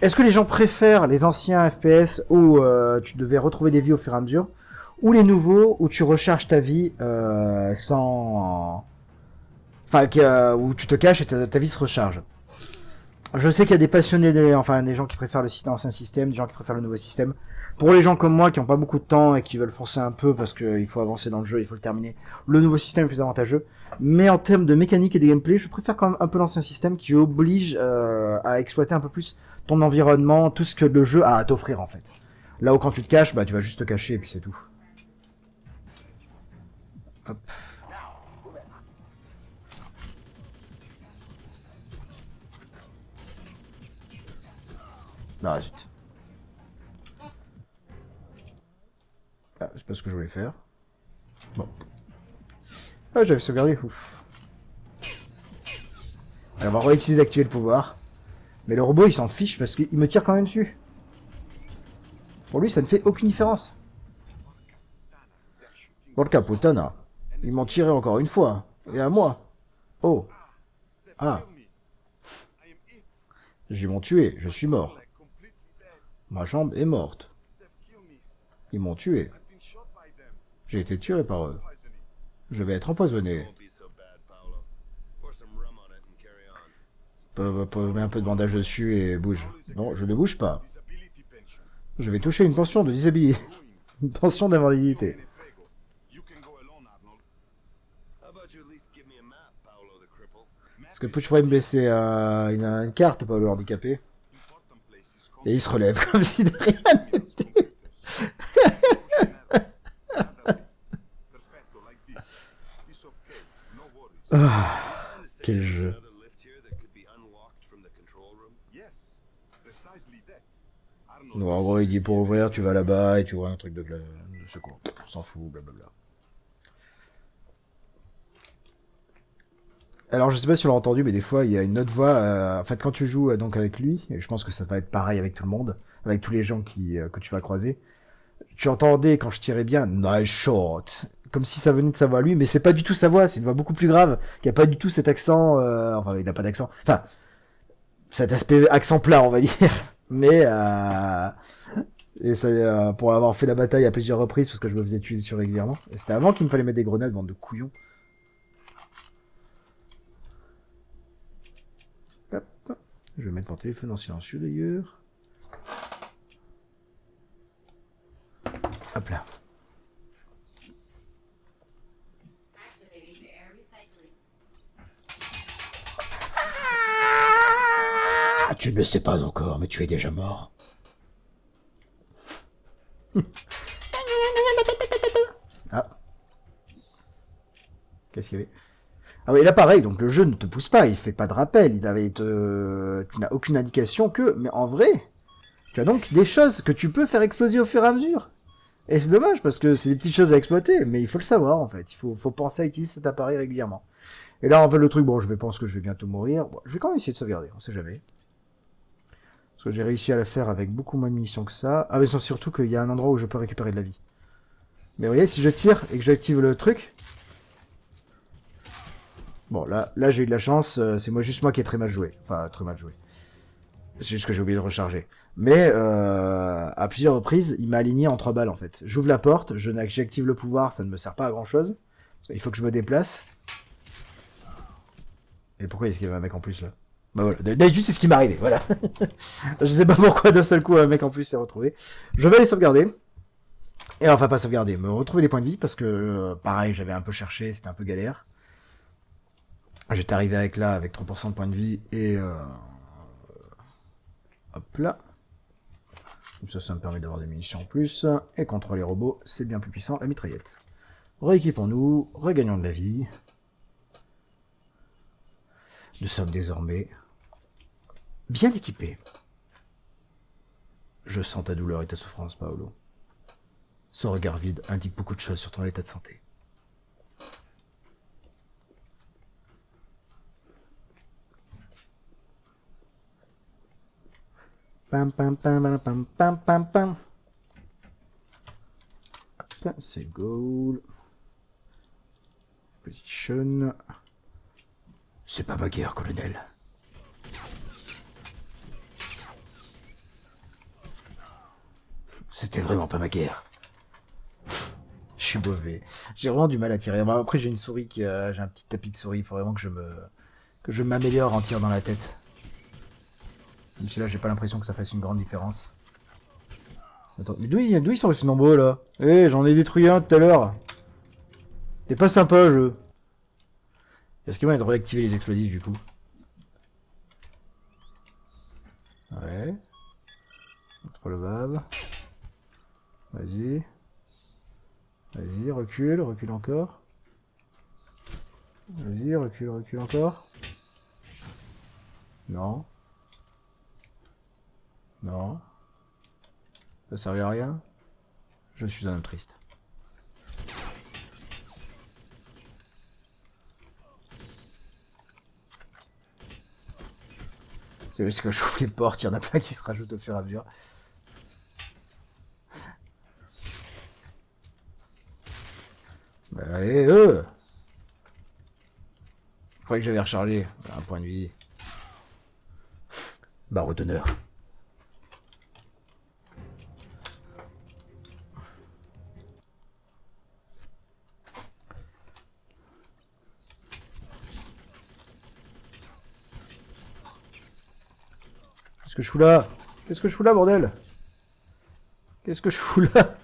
Est-ce que les gens préfèrent les anciens FPS où tu devais retrouver des vies au fur et à mesure, ou les nouveaux où tu recharges ta vie sans... Enfin, où tu te caches et ta vie se recharge? Je sais qu'il y a des passionnés, des gens qui préfèrent l'ancien système, des gens qui préfèrent le nouveau système. Pour les gens comme moi qui n'ont pas beaucoup de temps et qui veulent forcer un peu parce qu'il faut avancer dans le jeu, il faut le terminer, le nouveau système est plus avantageux. Mais en termes de mécanique et de gameplay, je préfère quand même un peu l'ancien système qui oblige à exploiter un peu plus ton environnement, tout ce que le jeu a à t'offrir en fait. Là où quand tu te caches, bah tu vas juste te cacher et puis c'est tout. Hop. Ah zut. Ah, c'est pas ce que je voulais faire. Bon. Ah, j'avais sauvegardé, ouf. Alors, on va réutiliser d'activer le pouvoir. Mais le robot, il s'en fiche parce qu'il me tire quand même dessus. Pour lui, ça ne fait aucune différence. Porca puttana. Ils m'ont tiré encore une fois. Et à moi. Oh. Ah. Ils m'ont tué, je suis mort. Ma jambe est morte. Ils m'ont tué. J'ai été tué par eux. Je vais être empoisonné. Won't be so bad, Paolo. Pour some rum on it and carry on. Mets un peu de bandage dessus et bouge. Non, je ne bouge pas. Je vais toucher une pension de disabilité. Une pension d'invalidité. You can go alone, Arnold. How about you at least give me a map, Paolo the cripple? Est-ce que tu pourrais me laisser une carte, pas le handicapé? Important places Et il se relève comme si de rien n'était. perfecto like this. Piece of cake. No worries. Trying to say Quel there's jeu. another lift here that could be unlocked from the control room. Yes, precisely that. Arnold Non, en gros, il dit pour ouvrir, tu vas là-bas et tu vois un truc de secours. On s'en fout, blablabla. Alors, je sais pas si on l'a entendu, mais des fois, il y a une autre voix. En fait, quand tu joues donc avec lui, et je pense que ça va être pareil avec tout le monde, avec tous les gens que tu vas croiser, tu entendais quand je tirais bien nice shot, comme si ça venait de sa voix à lui, mais c'est pas du tout sa voix, c'est une voix beaucoup plus grave, qui a pas du tout cet accent. Enfin, il a pas d'accent. Enfin, cet aspect accent plat, on va dire. Mais et ça, pour avoir fait la bataille à plusieurs reprises, parce que je me faisais tuer dessus régulièrement. Et c'était avant qu'il me fallait mettre des grenades, bande de couillons. Hop. Je vais mettre mon téléphone en silencieux d'ailleurs. Hop là. Ah, tu ne le sais pas encore, mais tu es déjà mort. Ah. Qu'est-ce qu'il y avait? Ah oui, là pareil, donc le jeu ne te pousse pas, il fait pas de rappel, tu n'as aucune indication que, mais en vrai, tu as donc des choses que tu peux faire exploser au fur et à mesure. Et c'est dommage parce que c'est des petites choses à exploiter, mais il faut le savoir en fait, faut penser à utiliser cet appareil régulièrement. Et là en fait le truc, bon je pense que je vais bientôt mourir, bon, je vais quand même essayer de sauvegarder, on sait jamais. Parce que j'ai réussi à la faire avec beaucoup moins de munitions que ça. Ah mais c'est surtout qu'il y a un endroit où je peux récupérer de la vie. Mais vous voyez, si je tire et que j'active le truc... Bon, là j'ai eu de la chance, c'est juste moi qui ai très mal joué. Enfin, très mal joué. C'est juste que j'ai oublié de recharger. Mais, à plusieurs reprises, il m'a aligné en 3 balles, en fait. J'ouvre la porte, j'active le pouvoir, ça ne me sert pas à grand chose. Il faut que je me déplace. Et pourquoi est-ce qu'il y avait un mec en plus, là? Bah voilà, d'habitude c'est ce qui m'est arrivé, voilà. Je sais pas pourquoi d'un seul coup un mec en plus s'est retrouvé. Je vais aller sauvegarder. Et enfin pas sauvegarder, me retrouver des points de vie, parce que, pareil, j'avais un peu cherché, c'était un peu galère. J'étais arrivé avec 3% de points de vie, et hop là. Comme ça me permet d'avoir des munitions en plus. Et contre les robots, c'est bien plus puissant, la mitraillette. Rééquipons-nous, regagnons de la vie. Nous sommes désormais bien équipés. Je sens ta douleur et ta souffrance, Paolo. Ce regard vide indique beaucoup de choses sur ton état de santé. Pam pam pam pam pam pam pam. C'est goal. Position. C'est pas ma guerre, colonel. C'était vraiment pas ma guerre. Je suis mauvais. J'ai vraiment du mal à tirer. Après, j'ai une souris j'ai un petit tapis de souris. Il faut vraiment que je m'améliore en tir dans la tête. Même si là, j'ai pas l'impression que ça fasse une grande différence. Attends, mais d'où ils sont ces nombreux là? Eh, j'en ai détruit un tout à l'heure. T'es pas sympa, jeu. Est-ce qu'il y a moyen de réactiver les explosifs du coup? Ouais. Relevable. Vas-y. Vas-y, recule encore. Vas-y, recule encore. Non. Non. Ça servait à rien. Je suis un homme triste. C'est juste que j'ouvre les portes, il y en a plein qui se rajoutent au fur et à mesure. Bah, allez, Je croyais que j'avais rechargé. Un point de vie. Barreau d'honneur. Qu'est-ce que je fous là? Qu'est-ce que je fous là, bordel? Qu'est-ce que je fous là?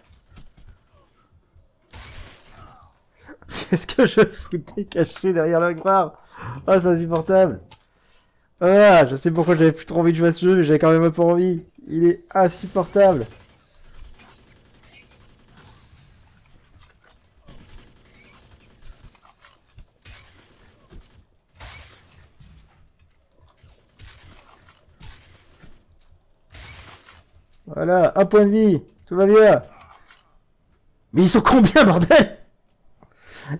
Qu'est-ce que je foutais caché derrière le grave? Ah, c'est insupportable. Ah, je sais pourquoi j'avais plus trop envie de jouer à ce jeu, mais j'avais quand même un peu envie. Il est insupportable. Voilà, un point de vie, tout va bien. Mais ils sont combien, bordel?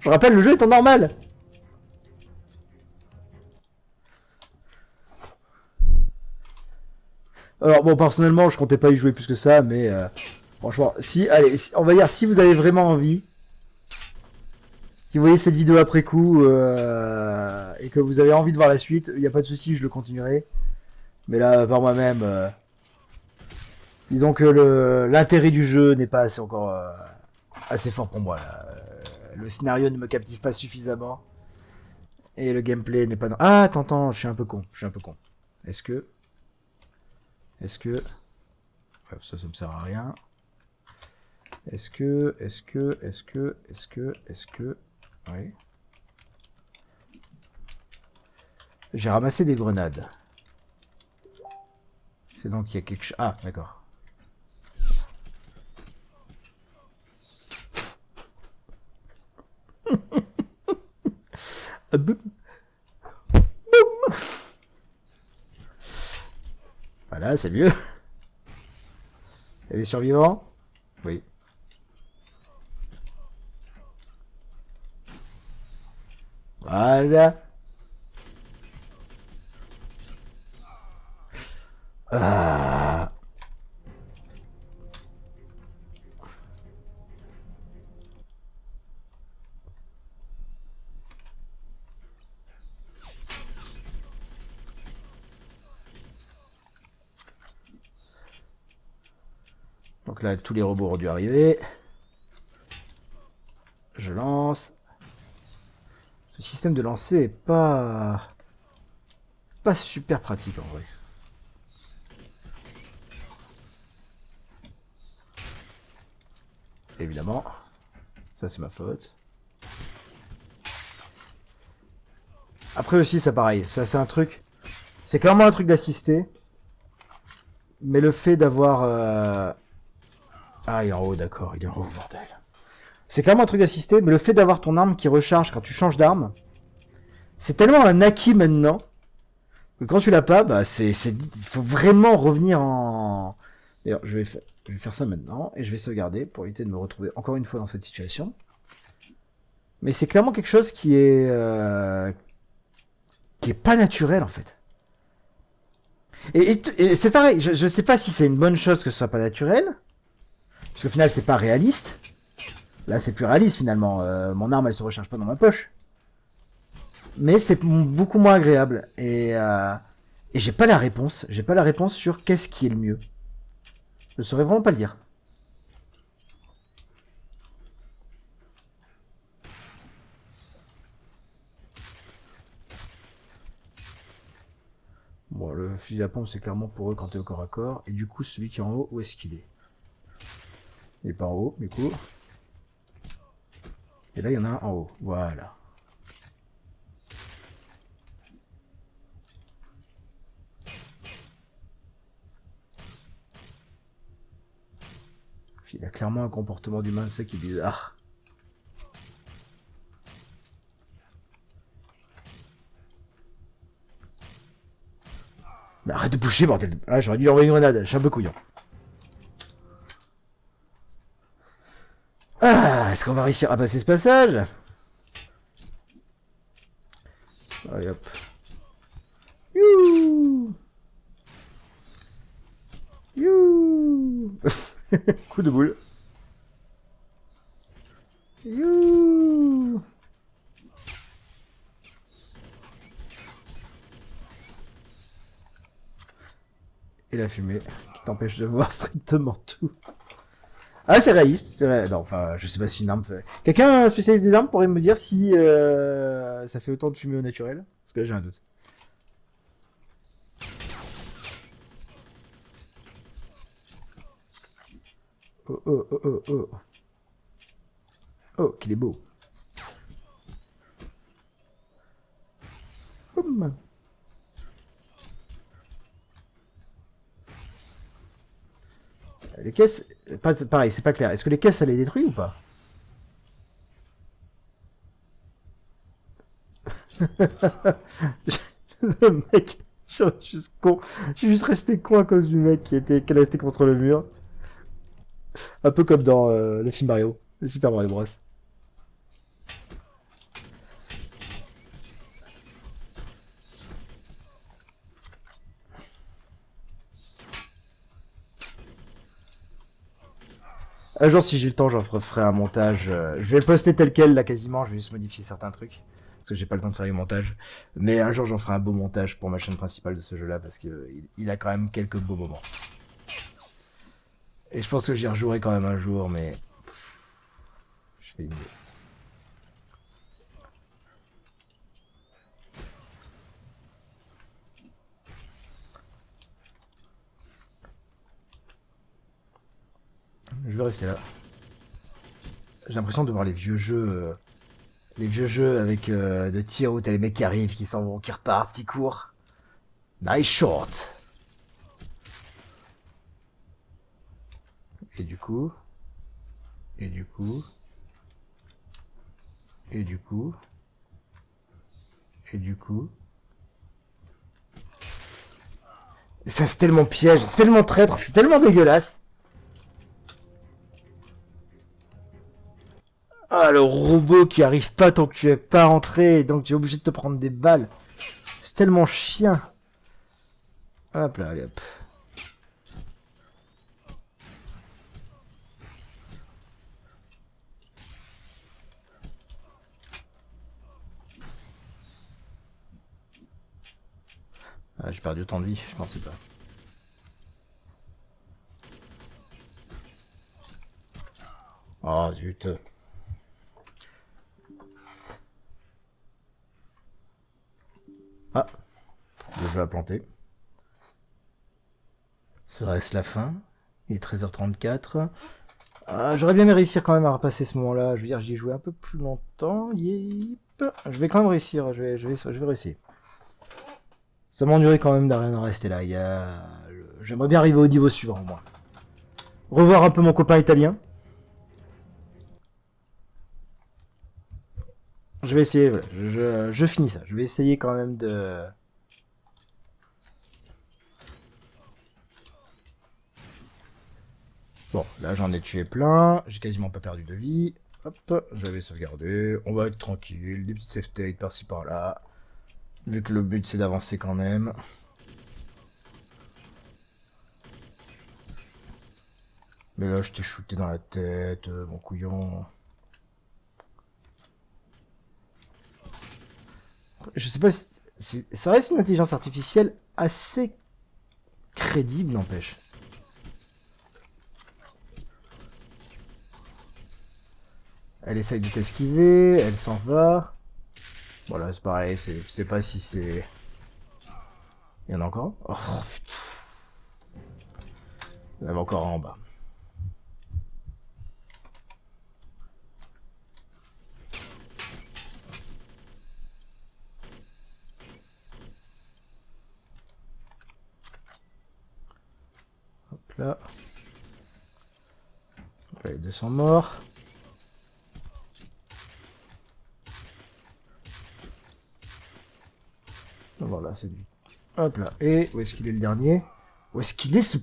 Je rappelle, le jeu est en normal. Alors bon, personnellement, je comptais pas y jouer plus que ça, mais franchement, on va dire, si vous avez vraiment envie, si vous voyez cette vidéo après coup et que vous avez envie de voir la suite, il n'y a pas de souci, je le continuerai. Mais là, par moi-même, Disons que l'intérêt du jeu n'est pas assez encore assez fort pour moi. Là. Le scénario ne me captive pas suffisamment. Et le gameplay n'est pas... Ah, attends, je suis un peu con. Est-ce que... Ouais, ça me sert à rien. Est-ce que... Oui. J'ai ramassé des grenades. C'est donc qu'il y a quelque chose... Ah, d'accord. Boum. Boum. Voilà, c'est mieux. Il y a des survivants? Oui. Voilà. Ah. Donc là, tous les robots ont dû arriver. Je lance. Ce système de lancer est pas super pratique en vrai. Évidemment. Ça, c'est ma faute. Après aussi, ça pareil. Ça, c'est un truc... C'est clairement un truc d'assister. Mais le fait d'avoir... Ah, il est en haut, d'accord. Il est en haut, bordel. C'est clairement un truc d'assister, mais le fait d'avoir ton arme qui recharge quand tu changes d'arme, c'est tellement un acquis maintenant que quand tu l'as pas, bah il faut vraiment revenir en... D'ailleurs, je vais faire ça maintenant, et je vais sauvegarder pour éviter de me retrouver encore une fois dans cette situation. Mais c'est clairement quelque chose qui est pas naturel en fait. Et c'est pareil, je sais pas si c'est une bonne chose que ce soit pas naturel, parce qu'au final c'est pas réaliste. Là c'est plus réaliste finalement, mon arme elle se recharge pas dans ma poche. Mais c'est beaucoup moins agréable, et j'ai pas la réponse, sur qu'est-ce qui est le mieux. Je saurais vraiment pas le dire. Bon, le fusil à pompe, c'est clairement pour eux quand t'es au corps à corps. Et du coup, celui qui est en haut, où est-ce qu'il est? Il est pas en haut, du coup. Et là, il y en a un en haut. Voilà. Il a clairement un comportement d'humain, c'est ça qui est bizarre. Mais arrête de bouger, bordel. Ah, j'aurais dû lui envoyer une grenade, je suis un peu couillon. Ah, est-ce qu'on va réussir à passer ce passage? Allez hop. Youhou. Youhou. Coup de boule. Youhou. Et la fumée qui t'empêche de voir strictement tout. Ah, c'est réaliste, c'est vrai. Non, enfin, je sais pas si une arme fait... Quelqu'un spécialiste des armes pourrait me dire si ça fait autant de fumée au naturel? Parce que là, j'ai un doute. Oh, oh, oh, oh, oh. Oh, qu'il est beau. Boum. Les caisses... Pareil, c'est pas clair. Est-ce que les caisses, ça les détruit ou pas? Le mec... Je suis juste con. Je suis juste resté con à cause du mec qui a été contre le mur. Un peu comme dans le film Mario. Le Super Mario Bros. Un jour, si j'ai le temps, j'en ferai un montage. Je vais le poster tel quel, là, quasiment. Je vais juste modifier certains trucs. Parce que j'ai pas le temps de faire les montages. Mais un jour, j'en ferai un beau montage pour ma chaîne principale de ce jeu-là. Parce que il a quand même quelques beaux moments. Et je pense que j'y rejouerai quand même un jour, mais... Je fais une... Je vais rester là. J'ai l'impression de voir les vieux jeux... les vieux jeux avec de tir où t'as les mecs qui arrivent, qui s'en vont, qui repartent, qui courent. Nice shot. Et du coup... Et du coup... Et du coup... Et du coup... Et ça c'est tellement piège, c'est tellement traître, c'est tellement dégueulasse. Ah, le robot qui arrive pas tant que tu es pas rentré, donc tu es obligé de te prendre des balles. C'est tellement chien. Hop là, allez hop. Ah, j'ai perdu autant de vie, je pensais pas. Oh zut. Ah, le jeu a planté. Serait-ce la fin? Il est 13h34. Ah, j'aurais bien aimé réussir quand même à repasser ce moment-là. Je veux dire, j'y ai joué un peu plus longtemps. Yep. Je vais quand même réussir. Je vais réussir. Ça m'ennuierait quand même d'en rester là. J'aimerais bien arriver au niveau suivant, moi. Revoir un peu mon copain italien. Je vais essayer, voilà. Je finis ça. Je vais essayer quand même de... Bon, là j'en ai tué plein. J'ai quasiment pas perdu de vie. Hop, je vais sauvegarder. On va être tranquille. Des petites save states par-ci par-là. Vu que le but c'est d'avancer quand même. Mais là je t'ai shooté dans la tête, mon couillon. Je sais pas si... Ça reste une intelligence artificielle assez crédible, n'empêche. Elle essaye de t'esquiver, elle s'en va. Bon là c'est pareil, je sais pas si c'est... Il y en a encore un? Oh putain. Il y en avait encore un en bas. Hop là. Hop là, les deux sont morts. Voilà, c'est lui. Hop là. Et où est-ce qu'il est le dernier? Où est-ce qu'il est ce...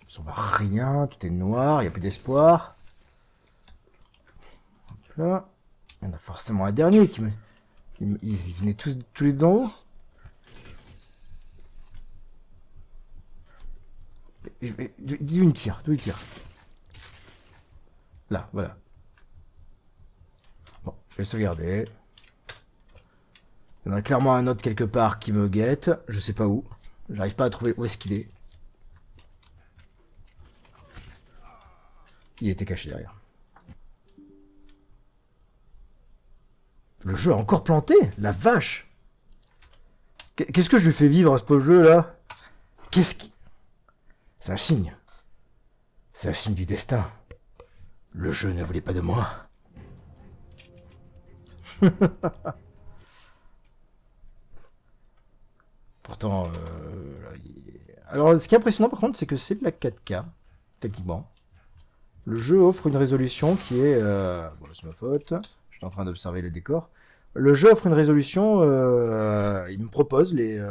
Ça va rien, tout est noir, il n'y a plus d'espoir. Hop là. Il y en a forcément un dernier qui me... Ils venaient tous les deux d'en haut. D'où il tire? D'où il tire? Là, voilà. Bon, je vais sauvegarder. Il y en a clairement un autre quelque part qui me guette. Je sais pas où. J'arrive pas à trouver où est-ce qu'il est. Il était caché derrière. Le jeu a encore planté? La vache! Qu'est-ce que je lui fais vivre à ce pauvre jeu là? Qu'est-ce qui... C'est un signe. C'est un signe du destin. Le jeu ne voulait pas de moi. Pourtant, alors ce qui est impressionnant par contre, c'est que c'est de la 4K, techniquement. Le jeu offre une résolution qui est... Bon, c'est ma faute. Je suis en train d'observer le décor. Le jeu offre une résolution... il me propose les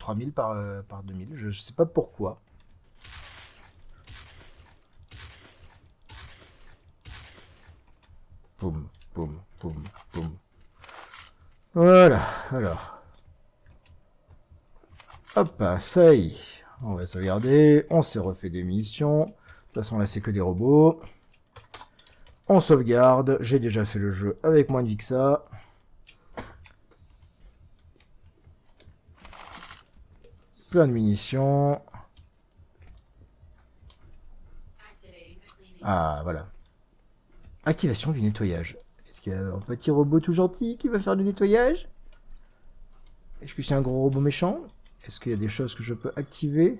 3000 par 2000. Je sais pas pourquoi. Boum, boum, boum, boum. Voilà, alors. Hop, ça y est. On va sauvegarder. On s'est refait des missions. De toute façon, là, c'est que des robots. On sauvegarde. J'ai déjà fait le jeu avec moins de vie que ça. Plein de munitions. Ah, voilà. Activation du nettoyage. Est-ce qu'il y a un petit robot tout gentil qui va faire du nettoyage? Est-ce que c'est un gros robot méchant? Est-ce qu'il y a des choses que je peux activer?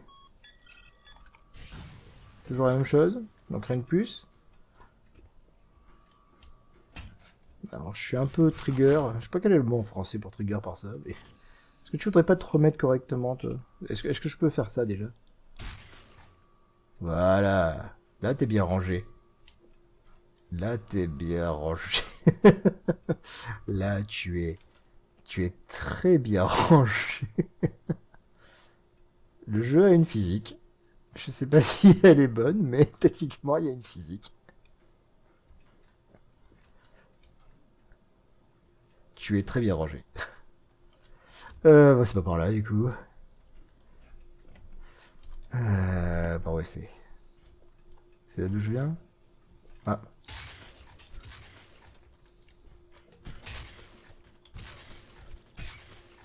Toujours la même chose. Donc rien de plus. Alors je suis un peu trigger. Je sais pas quel est le mot en français pour trigger par ça. Mais... Est-ce que tu voudrais pas te remettre correctement, toi? Est-ce que je peux faire ça déjà? Voilà. Là t'es bien rangé. Là t'es bien rangé. Là tu es très bien rangé. Le jeu a une physique. Je sais pas si elle est bonne, mais techniquement il y a une physique. Tu es très bien rangé. Bon, c'est pas par là du coup. Par où c'est? C'est là d'où je viens? Ah.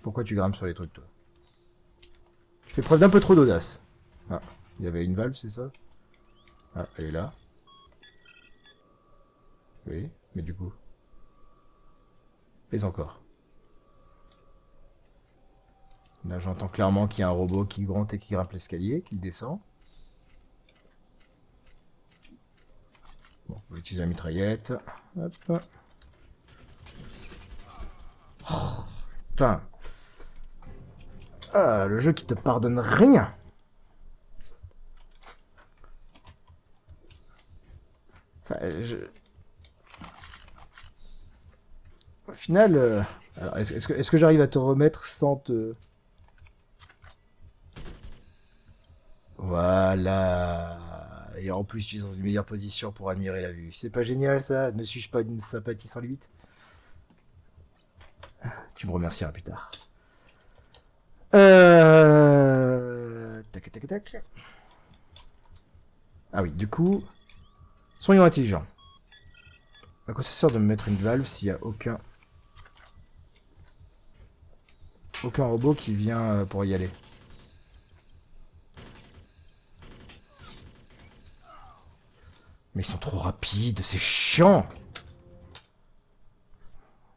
Pourquoi tu grimpes sur les trucs, toi? Tu fais preuve d'un peu trop d'audace. Ah, il y avait une valve, c'est ça? Ah, elle est là. Oui, mais du coup... Mais encore. Là, j'entends clairement qu'il y a un robot qui gronde et qui grimpe l'escalier, qui descend. Bon, on va utiliser la mitraillette. Hop. Oh, putain. Ah, le jeu qui te pardonne rien. Enfin, au final, alors, est-ce que j'arrive à te remettre sans te... Voilà. Et en plus, tu es dans une meilleure position pour admirer la vue. C'est pas génial, ça? Ne suis-je pas d'une sympathie sans limite? Tu me remercieras plus tard. Tac, tac, tac. Ah oui, du coup... Soyons intelligents. À quoi ça sert de me mettre une valve s'il n'y a aucun robot qui vient pour y aller? Mais ils sont trop rapides, c'est chiant.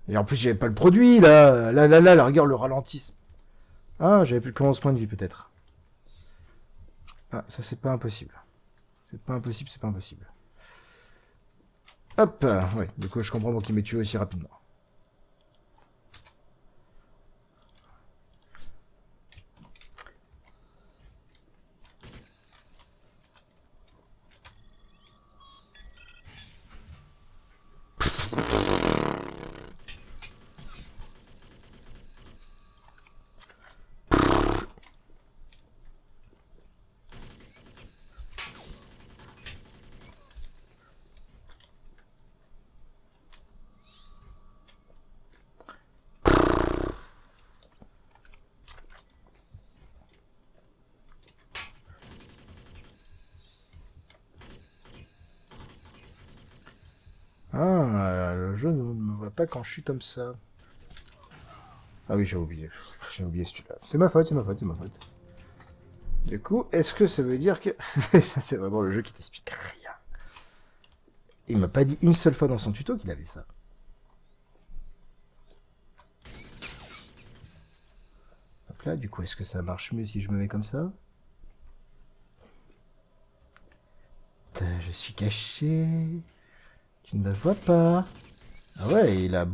Et en plus, j'avais pas le produit, là. Là, regarde le ralentissement. Ah, j'avais plus que 11 points de vie, peut-être. Ah, ça, c'est pas impossible. C'est pas impossible, c'est pas impossible. Hop, ouais, du coup, je comprends pour qu'il m'ait tué aussi rapidement. Ah, le jeu ne me voit pas quand je suis comme ça. Ah oui, j'ai oublié. J'ai oublié celui-là. C'est ma faute, c'est ma faute, c'est ma faute. Du coup, est-ce que ça veut dire que... ça, c'est vraiment le jeu qui t'explique rien. Il m'a pas dit une seule fois dans son tuto qu'il avait ça. Hop là, du coup, est-ce que ça marche mieux si je me mets comme ça? Je suis caché... Tu ne me vois pas. Ah ouais, il a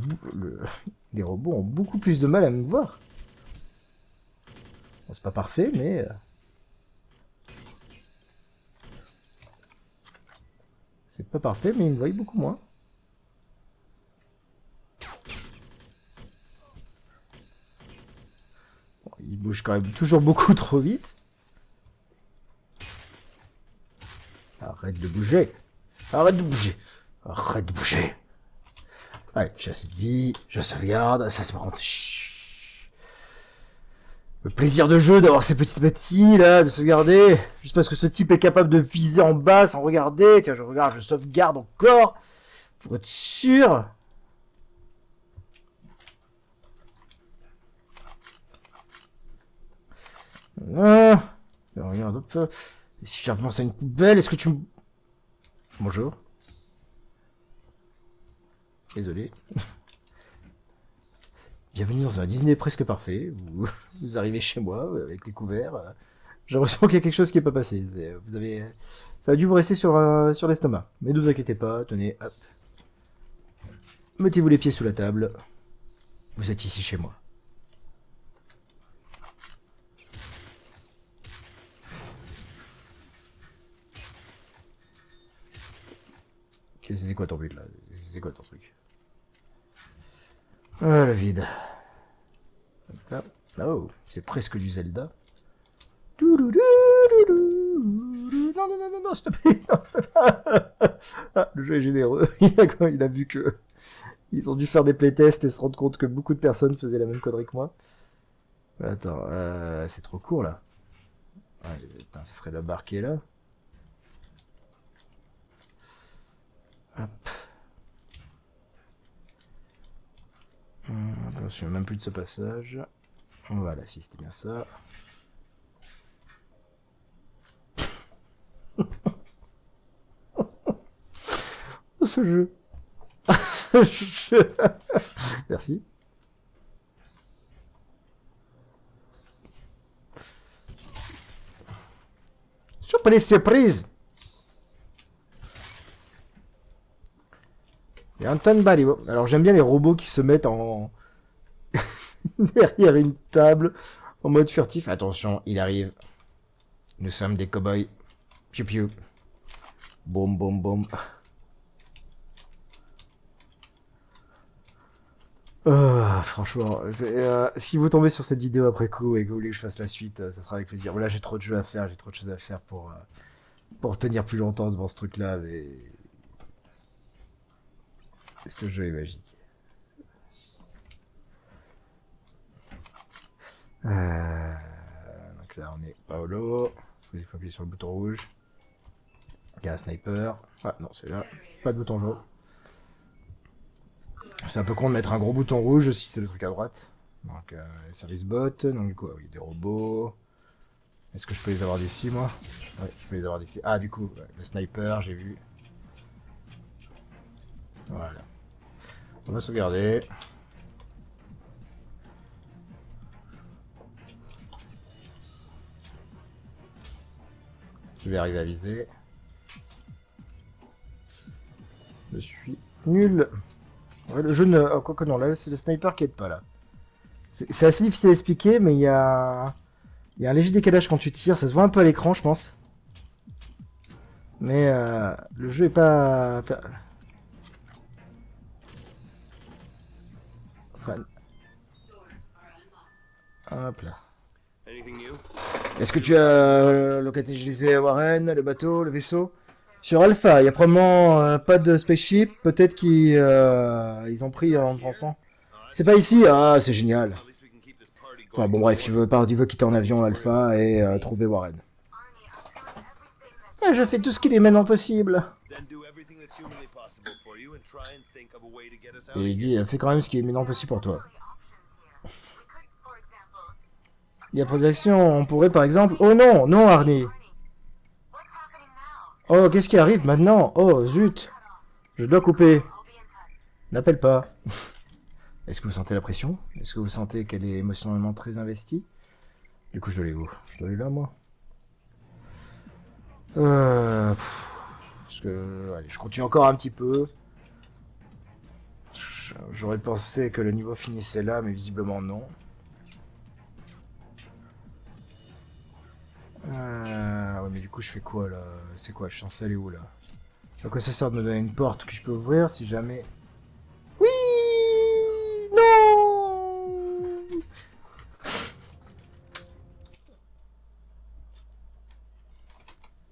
les robots ont beaucoup plus de mal à me voir. Bon, c'est pas parfait, mais... C'est pas parfait, mais il me voit beaucoup moins. Bon, il bouge quand même toujours beaucoup trop vite. Arrête de bouger. Arrête de bouger. Arrête de bouger. Allez, j'ai assez de vie, je sauvegarde. Ça, c'est par contre... Chut. Le plaisir de jeu d'avoir ces petites bâtis là, de sauvegarder. Juste parce que ce type est capable de viser en bas sans regarder. Tiens, je regarde, je sauvegarde encore. Pour être sûr. Ah, regarde, hop. Et si j'avance à une poubelle, est-ce que tu me... Bonjour. Désolé. Bienvenue dans un Disney presque parfait. Vous arrivez chez moi avec les couverts. J'ai l'impression qu'il y a quelque chose qui n'est pas passé. Vous avez... Ça a dû vous rester sur l'estomac. Mais ne vous inquiétez pas, tenez, hop. Mettez-vous les pieds sous la table. Vous êtes ici chez moi. C'est quoi ton but là? C'est quoi ton truc? Ah, le vide. Là. Oh, c'est presque du Zelda. Non, s'il te plaît, non, s'il te plaît. Ah, le jeu est généreux. Il a vu que ils ont dû faire des playtests et se rendre compte que beaucoup de personnes faisaient la même connerie que moi. Attends, c'est trop court là. Ouais, putain, ça serait la barre qui est là. Hop. Je me souviens même plus de ce passage. Voilà, si c'était bien ça. Ce jeu. Ce jeu. Merci. Surprise. Et Anton Baribo. Alors j'aime bien les robots qui se mettent en derrière une table en mode furtif. Attention, il arrive. Nous sommes des cow-boys. Piu piu. Boum boum boum. Franchement, si vous tombez sur cette vidéo après coup et que vous voulez que je fasse la suite, ça sera avec plaisir. Là, j'ai trop de jeux à faire, j'ai trop de choses à faire pour tenir plus longtemps devant ce truc-là, mais ce jeu est magique. Donc là, on est Paolo. Il faut appuyer sur le bouton rouge. Il y a un sniper. Ah non, c'est là. Pas de bouton jaune. C'est un peu con de mettre un gros bouton rouge si c'est le truc à droite. Donc, service bot. Donc, du coup, oui, des robots. Est-ce que je peux les avoir d'ici, moi? Oui, je peux les avoir d'ici. Ah, du coup, ouais, le sniper, j'ai vu. Voilà. On va sauvegarder. Je vais arriver à viser. Je suis nul. Ouais, le jeu ne... Oh, quoi que non, là c'est le sniper qui aide pas là. C'est assez difficile à expliquer, mais il y a un léger décalage quand tu tires, ça se voit un peu à l'écran, je pense. Mais le jeu est pas... Enfin... Hop là. Est-ce que tu as localisé Warren, le bateau, le vaisseau? Sur Alpha, il y a probablement pas de spaceship, peut-être qu'ils ils ont pris en pensant. C'est pas ici? Ah, c'est génial. Enfin bon bref, il veut quitter en avion Alpha et trouver Warren. Ah, je fais tout ce qu'il est maintenant possible. Et il dit, fais quand même ce qui est maintenant possible pour toi. Il y a protection, on pourrait par exemple... Oh non, non Arnie. Oh, qu'est-ce qui arrive maintenant? Oh, zut. Je dois couper. N'appelle pas. Est-ce que vous sentez la pression? Est-ce que vous sentez qu'elle est émotionnellement très investie? Du coup, je dois aller où? Je dois aller là, moi. Parce que... Allez, je continue encore un petit peu. J'aurais pensé que le niveau finissait là, mais visiblement non. Ouais, mais du coup, je fais quoi, là? C'est quoi? Je suis censé aller où, là? À quoi ça sert de me donner une porte que je peux ouvrir si jamais... Oui! Non!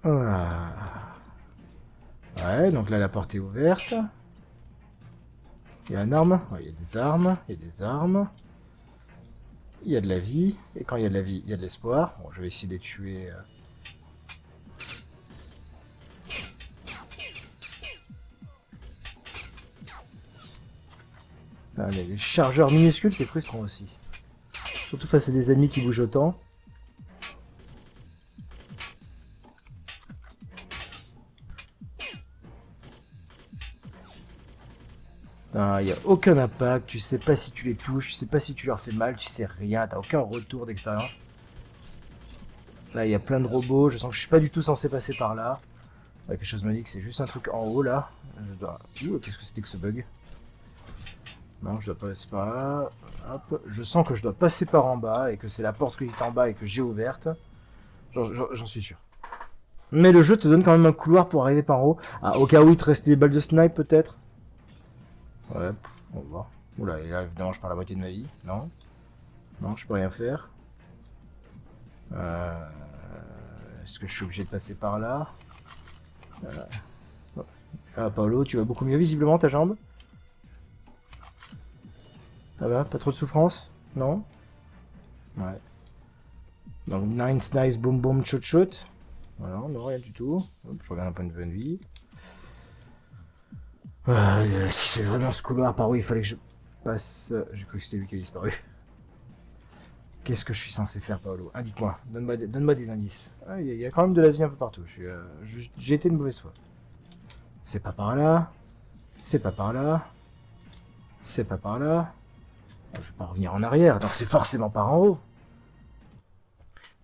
Ah. Ouais, donc là, la porte est ouverte. Il y a une arme? Ouais, il y a des armes. Il y a des armes. Il y a de la vie. Et quand il y a de la vie, il y a de l'espoir. Bon, je vais essayer de les tuer... Putain, les chargeurs minuscules, c'est frustrant aussi. Surtout face à des ennemis qui bougent autant. Il n'y a aucun impact, tu sais pas si tu les touches, tu sais pas si tu leur fais mal, tu sais rien, t'as aucun retour d'expérience. Là, il y a plein de robots, je sens que je suis pas du tout censé passer par là. Quelque chose me dit que c'est juste un truc en haut là. Je dois... Ouh, qu'est-ce que c'était que ce bug? Non, je dois pas passer par là. Hop. Je sens que je dois passer par en bas et que c'est la porte qui est en bas et que j'ai ouverte. J'en suis sûr. Mais le jeu te donne quand même un couloir pour arriver par en haut. Ah, au cas où il te reste des balles de snipe peut-être. Ouais, on va voir. Oula, et là évidemment je perds la moitié de ma vie. Non. Non, je peux rien faire. Est-ce que je suis obligé de passer par là? Ah, Paolo, tu vas beaucoup mieux visiblement ta jambe. Ça va, pas trop de souffrance? Non? Ouais. Donc, nice, boom, boom, shoot. Voilà, non, rien du tout. Hop, je regarde un point de vie. Si c'est vraiment ce couloir par où il fallait que je passe... J'ai cru que c'était lui qui a disparu. Qu'est-ce que je suis censé faire, Paolo? Indique-moi, donne-moi des indices. Il y a quand même de la vie un peu partout. J'ai été de mauvaise foi. C'est pas par là. C'est pas par là. C'est pas par là. Je vais pas revenir en arrière, donc c'est forcément par en haut.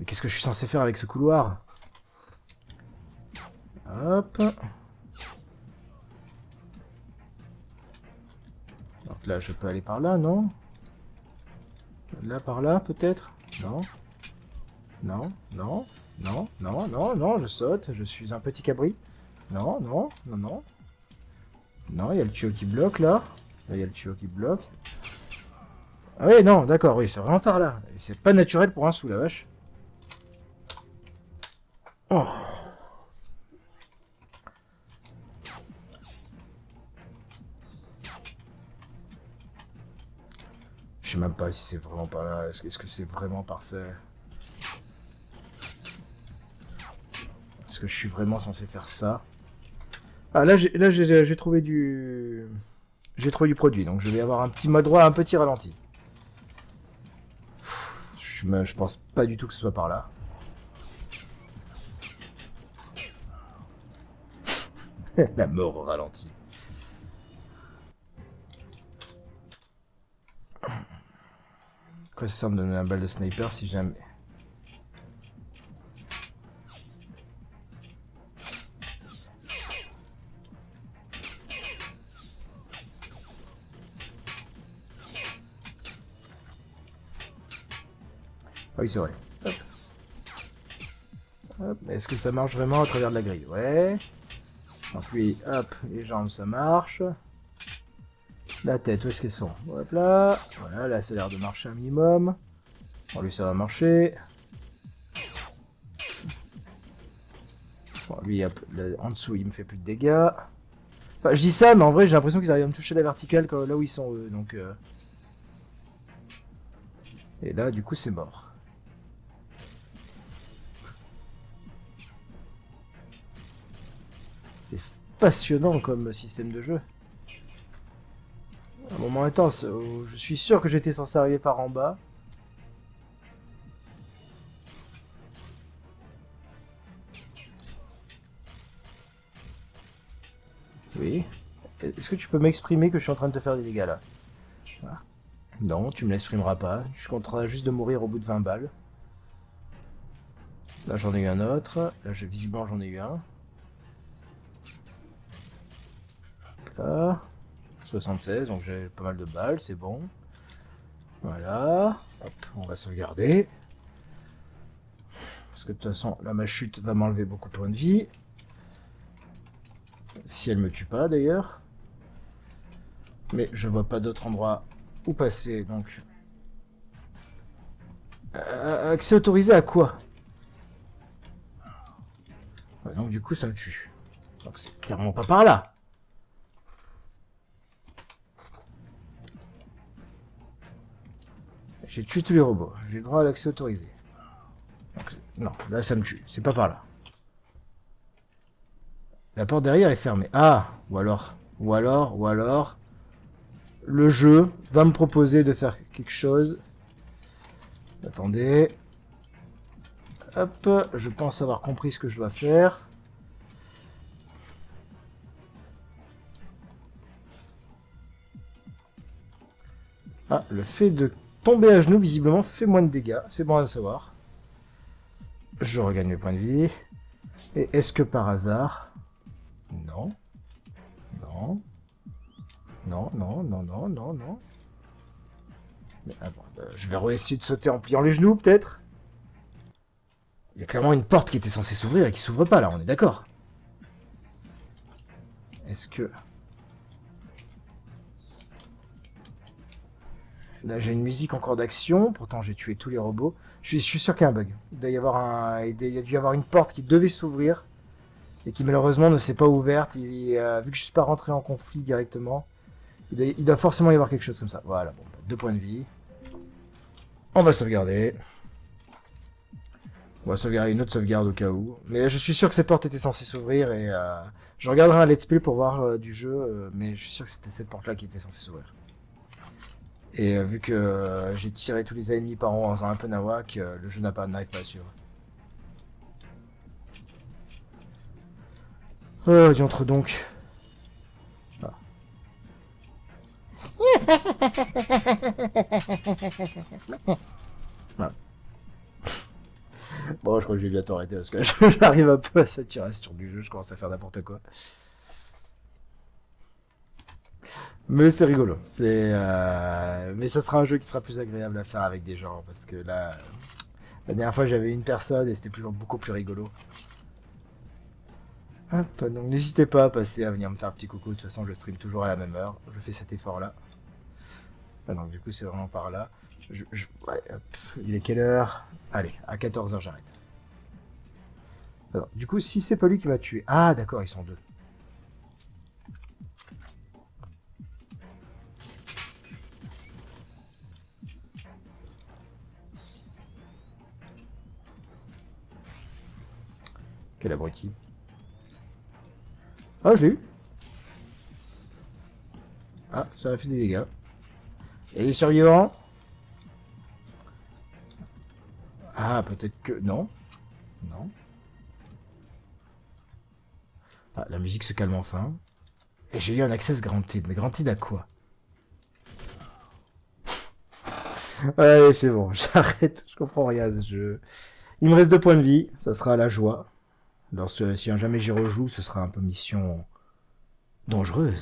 Mais qu'est-ce que je suis censé faire avec ce couloir? Hop. Donc là, je peux aller par là, non? Là, par là, peut-être? Non. Non, non, non, non, non, non, je saute, je suis un petit cabri. Non, non, non, non. Non, il y a le tuyau qui bloque, là. Là, il y a le tuyau qui bloque. Ah oui, non, d'accord, oui, c'est vraiment par là. C'est pas naturel pour un sou, la vache. Oh. Je sais même pas si c'est vraiment par là. Est-ce que c'est vraiment par ça? Est-ce que je suis vraiment censé faire ça? Ah, là, j'ai trouvé du... J'ai trouvé du produit, donc je vais avoir un petit mode droit, un petit ralenti. Je pense pas du tout que ce soit par là. La mort au ralenti. Quoi ça sert de me donner un balle de sniper si jamais... Ah oui, c'est vrai. Hop. Hop. Est-ce que ça marche vraiment à travers de la grille? Ouais. Puis, hop, les jambes, ça marche. La tête, où est-ce qu'elles sont? Hop là. Voilà, là, ça a l'air de marcher un minimum. Bon, lui, ça va marcher. Bon, lui, hop, là, en dessous, il me fait plus de dégâts. Enfin, je dis ça, mais en vrai, j'ai l'impression qu'ils arrivent à me toucher la verticale là où ils sont, eux. Donc, Et là, du coup, c'est mort. C'est passionnant comme système de jeu. À un moment intense, je suis sûr que j'étais censé arriver par en bas. Oui. Est-ce que tu peux m'exprimer que je suis en train de te faire des dégâts là? Voilà. Non, tu me l'exprimeras pas. Je suis en train juste de mourir au bout de 20 balles. Là j'en ai eu un autre. Là visiblement j'en ai eu un. Là. 76, donc j'ai pas mal de balles, c'est bon. Voilà. Hop, on va sauvegarder. Parce que de toute façon, là ma chute va m'enlever beaucoup de points de vie. Si elle me tue pas d'ailleurs. Mais je vois pas d'autre endroit où passer, donc... accès autorisé à quoi? Donc du coup ça me tue. Donc c'est clairement pas par là. J'ai tué tous les robots. J'ai le droit à l'accès autorisé. Donc, non, là ça me tue. C'est pas par là. La porte derrière est fermée. Ah, ou alors... le jeu va me proposer de faire quelque chose. Attendez. Hop, je pense avoir compris ce que je dois faire. Ah, le fait de tomber à genoux, visiblement, fait moins de dégâts. C'est bon à savoir. Je regagne mes points de vie. Et est-ce que par hasard... Non. Non. Non, non, non, non, non, non. Mais, ah bon, je vais essayer de sauter en pliant les genoux, peut-être. Il y a clairement une porte qui était censée s'ouvrir et qui s'ouvre pas, là, on est d'accord. Est-ce que... Là, j'ai une musique encore d'action. Pourtant, j'ai tué tous les robots. Je suis sûr qu'il y a un bug. Il doit y avoir il y a dû y avoir une porte qui devait s'ouvrir et qui malheureusement ne s'est pas ouverte. Vu que je suis pas rentré en conflit directement, il doit forcément y avoir quelque chose comme ça. Voilà, bon, 2 points de vie. On va sauvegarder. On va sauvegarder une autre sauvegarde au cas où. Mais je suis sûr que cette porte était censée s'ouvrir et je regarderai un let's play pour voir du jeu, mais je suis sûr que c'était cette porte-là qui était censée s'ouvrir. Et vu que j'ai tiré tous les ennemis par en faisant un peu nawak, le jeu n'arrive pas à suivre. Oh, diantre donc. Ah. Ah. Bon, je crois que je vais bientôt arrêter parce que j'arrive un peu à saturation du jeu, je commence à faire n'importe quoi. Mais c'est rigolo. Mais ça sera un jeu qui sera plus agréable à faire avec des gens parce que là, la dernière fois j'avais une personne et c'était beaucoup plus rigolo. Hop, donc n'hésitez pas à passer à venir me faire un petit coucou. De toute façon, je stream toujours à la même heure. Je fais cet effort-là. Ah, donc du coup, c'est vraiment par là. Ouais, hop. Il est quelle heure? Allez, à 14h, j'arrête. Alors, du coup, si c'est pas lui qui m'a tué. Ah, d'accord, ils sont deux. Quel abruti. Ah, je l'ai eu. Ah, ça a fait des dégâts. Et les survivants? Ah, peut-être que... Non. Non. Ah, la musique se calme enfin. Et j'ai eu un access granted. Mais granted à quoi? Ouais, c'est bon, j'arrête. Je comprends rien à ce jeu. Il me reste 2 points de vie. Ça sera la joie. Si jamais j'y rejoue, ce sera un peu mission dangereuse.